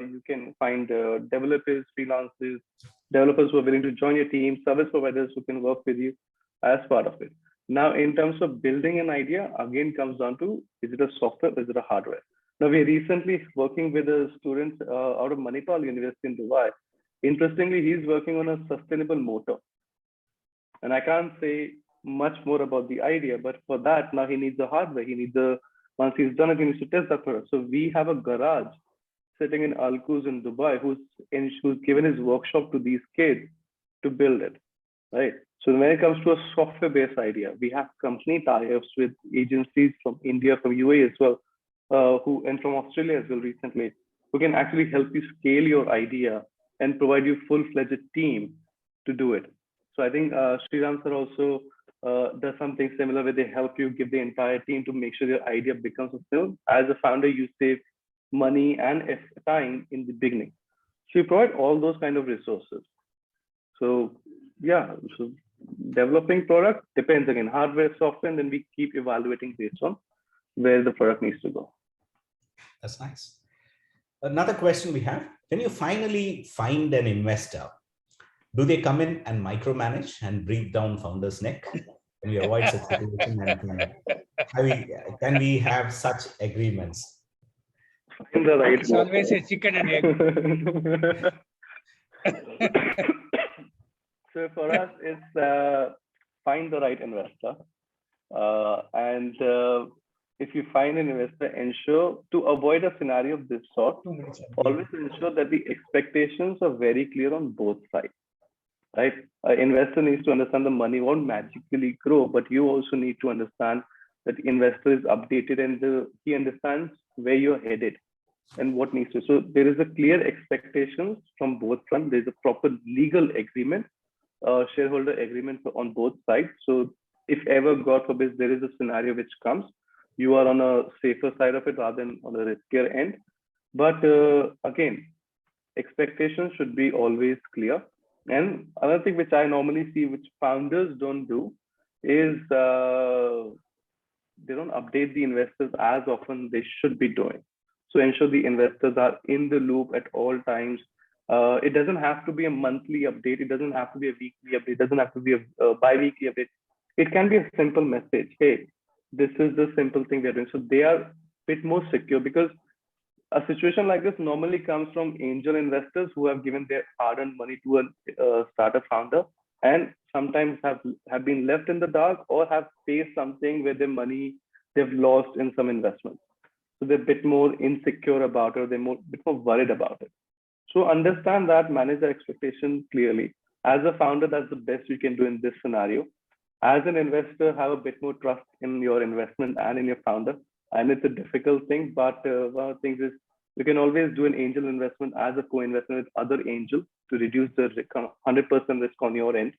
you can find developers, freelancers, developers who are willing to join your team, service providers who can work with you as part of it. Now, in terms of building an idea, again, comes down to, is it a software, or is it a hardware? Now, we're recently working with a student out of Manipal University in Dubai. Interestingly, he's working on a sustainable motor. And I can't say much more about the idea, but for that, now he needs the hardware. He needs once he's done it, he needs to test that product. So we have a garage sitting in Al Quoz in Dubai, who's given his workshop to these kids to build it, right? So when it comes to a software-based idea, we have company tie-ups with agencies from India, from UAE as well, and from Australia as well recently, who can actually help you scale your idea and provide you full-fledged team to do it. So I think Sriram sir also does something similar where they help you give the entire team to make sure your idea becomes a film. As a founder, you save money and time in the beginning. So you provide all those kind of resources. So yeah, so developing product depends again, hardware, software, and then we keep evaluating based on where the product needs to go. That's nice. Another question we have, when you finally find an investor, do they come in and micromanage and breathe down founder's neck? Can we avoid such situation? And can we have such agreements? It's always a chicken and egg. So for us, it's find the right investor. And if you find an investor, ensure to avoid a scenario of this sort, always ensure that the expectations are very clear on both sides. Right? An investor needs to understand the money won't magically grow, but you also need to understand that the investor is updated and he understands where you're headed and what needs to. So there is a clear expectations from both fronts. There's a proper legal agreement, shareholder agreement on both sides. So if ever, God forbid, there is a scenario which comes, you are on a safer side of it rather than on the riskier end. But again, expectations should be always clear. And another thing which I normally see, which founders don't do, is they don't update the investors as often they should be doing. So ensure the investors are in the loop at all times. It doesn't have to be a monthly update. It doesn't have to be a weekly update. It doesn't have to be a bi-weekly update. It can be a simple message. Hey, this is the simple thing they're doing. So they are a bit more secure, because a situation like this normally comes from angel investors who have given their hard-earned money to a startup founder, and sometimes have been left in the dark or have faced something where their money they've lost in some investments. So they're a bit more insecure about it, or they're bit more worried about it. So understand that, manage the expectation clearly. As a founder, that's the best you can do in this scenario. As an investor, have a bit more trust in your investment and in your founder. And it's a difficult thing, but one of the things is you can always do an angel investment as a co-investment with other angels to reduce the 100% risk on your end.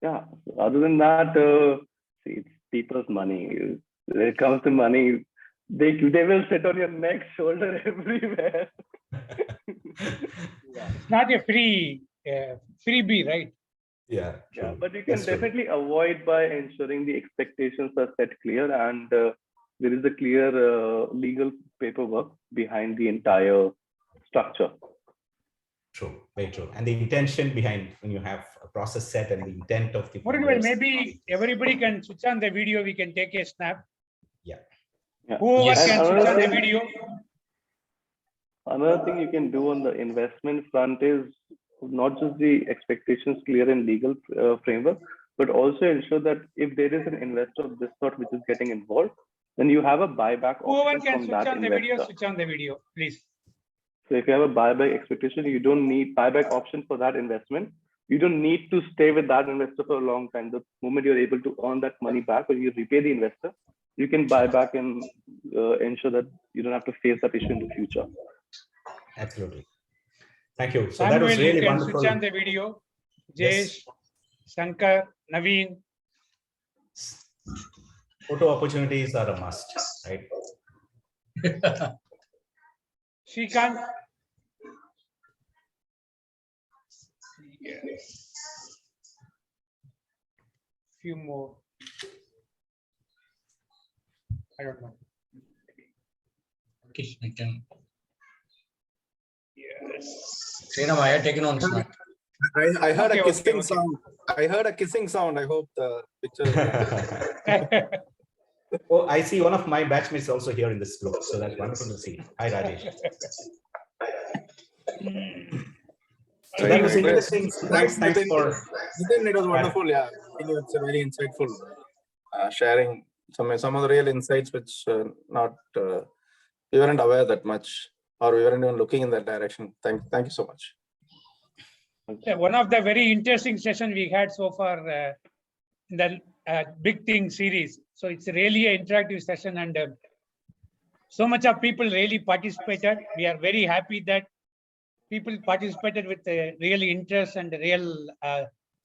Yeah. Other than that, see, it's people's money. When it comes to money, they will sit on your neck, shoulder, everywhere. It's not a freebie, right? Yeah. Yeah, but you can definitely avoid by ensuring the expectations are set clear, and there is a clear legal paperwork behind the entire structure. True, very true. And the intention behind, when you have a process set and the intent of the maybe everybody can switch on the video. We can take a snap. Yeah. Whoever Yes. can switch on the video. Another thing you can do on the investment front is not just the expectations clear in legal framework, but also ensure that if there is an investor of this sort which is getting involved, then you have a buyback Whoever option can from switch that on the investor. video, switch on the video, please. So if you have a buyback expectation, you don't need buyback option for that investment. You don't need to stay with that investor for a long time. The moment you're able to earn that money back, or you repay the investor, you can buy back and ensure that you don't have to face that issue in the future. Absolutely. Thank you. So Samuel, that was really you can wonderful. switch on the video. Jayesh, Yes. Shankar, Naveen. Photo opportunities are a must, right? Shrikant. Yes. Few more. I don't know. Okay, I can. Yes. Srinam, I had taken on snap. I heard Okay, a kissing okay. sound. I heard a kissing sound. I hope the picture. Oh, I see one of my batchmates also here in this group. So that's wonderful to see. Hi, Rajesh. So that was interesting. Thanks Nitin. for. Nitin, it was wonderful. Yeah, I think it's a very insightful sharing some of the real insights which we weren't aware that much, or we weren't even looking in that direction. Thank you so much. Yeah, one of the very interesting sessions we had so far in the Big Thing series. So it's really an interactive session, and so much of people really participated. We are very happy that people participated with real interest and real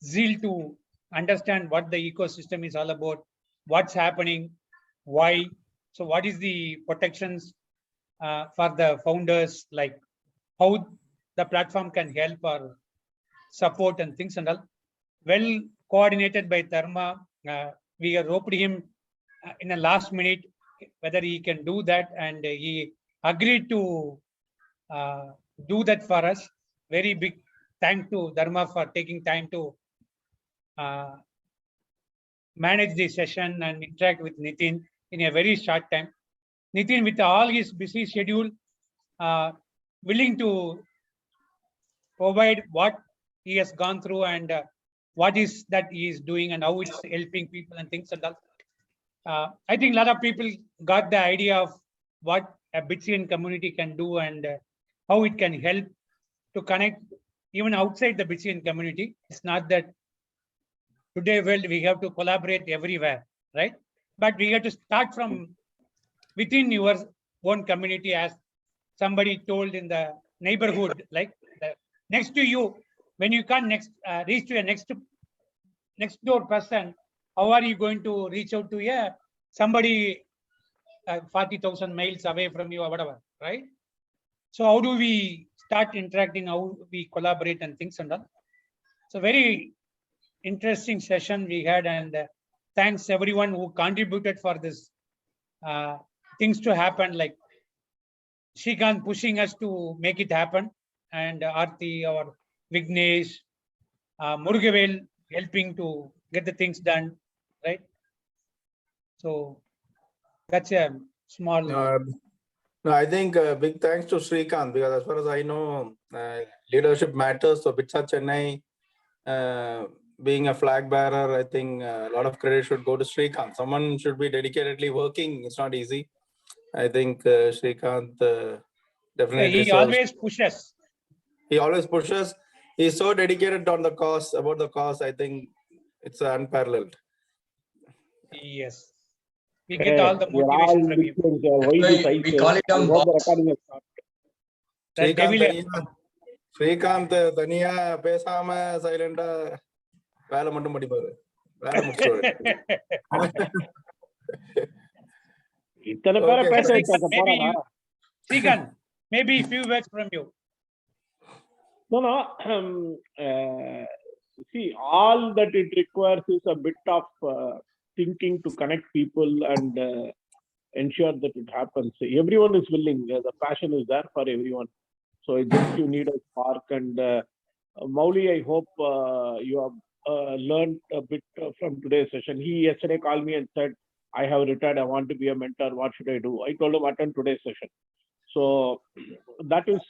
zeal to understand what the ecosystem is all about, what's happening, why. So what is the protections for the founders, like how the platform can help or support and things and all. Well coordinated by Dharma. We roped him in the last minute whether he can do that, and he agreed to do that for us. Very big thank to Dharma for taking time to manage the session and interact with Nitin in a very short time. Nitin, with all his busy schedule, willing to provide what he has gone through and what is that he is doing and how it's helping people and things and all. I think a lot of people got the idea of what a BITSAA community can do and how it can help to connect even outside the BITSAA community. It's not that today world we have to collaborate everywhere, right? But we have to start from within your own community, as somebody told in the neighborhood, like next to you. When you can't reach to a next door person, how are you going to reach out to somebody 40,000 miles away from you or whatever, right? So how do we start interacting, how we collaborate and things and all? So very interesting session we had, and thanks everyone who contributed for this things to happen, like Shrikant pushing us to make it happen, and Aarti, our Vignesh, Murugavel helping to get the things done, right? So that's a small. No, I think big thanks to Shrikant, because as far as I know, leadership matters. So BITSAA Chennai, being a flag bearer, I think a lot of credit should go to Shrikant. Someone should be dedicatedly working. It's not easy. I think Shrikant definitely. He always pushes. He always pushes. He's so dedicated on the cause, about the cause. I think it's unparalleled. Yes. We get all the motivation from him. We call it a boss. That devil. Srikanth தனியா பேசாம சைலண்டா வேலை மட்டும் படிப்பாரு. வேலை முடிச்சுவாரு. இத்தனை பேரை பேச வச்சாங்க போறாரா? Shrikant, maybe few words from you. No. See, all that it requires is a bit of thinking to connect people and ensure that it happens. Everyone is willing. The passion is there for everyone. So it's just you need a spark. And Mauli, I hope you have learned a bit from today's session. He yesterday called me and said, I have retired. I want to be a mentor. What should I do? I told him attend today's session. So that is,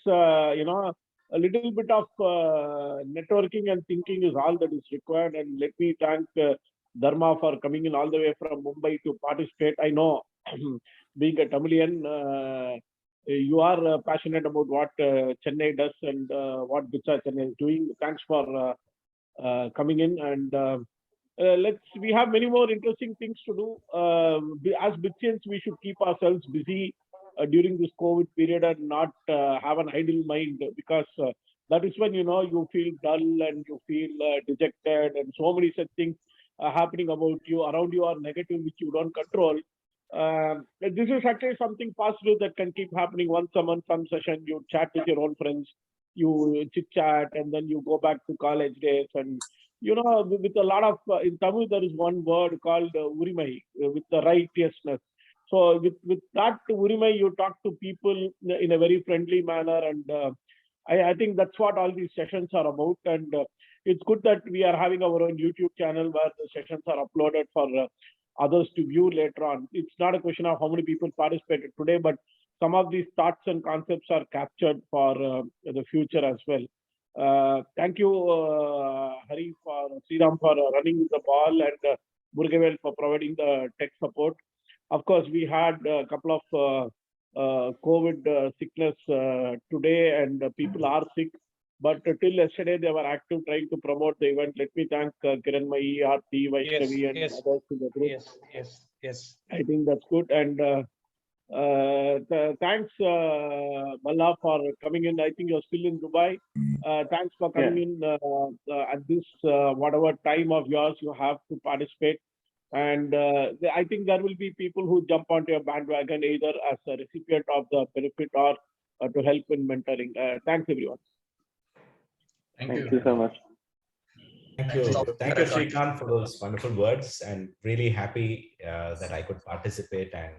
a little bit of networking and thinking is all that is required. And let me thank Dharma for coming in all the way from Mumbai to participate. I know, being a Tamilian, you are passionate about what Chennai does and what BITSAA Chennai is doing. Thanks for coming in. And we have many more interesting things to do. As BITSAians, we should keep ourselves busy during this COVID period and not have an idle mind, because that is when, you feel dull and you feel dejected, and so many such things are happening about you, around you, are negative, which you don't control. This is actually something positive that can keep happening. Once a month, some session, you chat with your own friends, you chit chat, and then you go back to college days. And with a lot of in Tamil there is one word called urimai, with the righteousness. So with that urimai, you talk to people in a very friendly manner, and I think that's what all these sessions are about. And it's good that we are having our own YouTube channel where the sessions are uploaded for others to view later on. It's not a question of how many people participated today, but some of these thoughts and concepts are captured for the future as well. Thank you, Hari, for Sriram for running the ball, and Murugavel for providing the tech support. Of course, we had a couple of COVID sickness today, and people are sick. But till yesterday, they were active trying to promote the event. Let me thank Kiranmai, Aarti, Vaishnavi, and others in the group. Yes. I think that's good. And thanks, Malla, for coming in. I think you're still in Dubai. Thanks for coming in at this whatever time of yours you have to participate. And I think there will be people who jump onto your bandwagon either as a recipient of the benefit or to help in mentoring. Thanks, everyone. Thank you so much. Thank you. Thank you, Shrikant, for those wonderful words, and really happy that I could participate and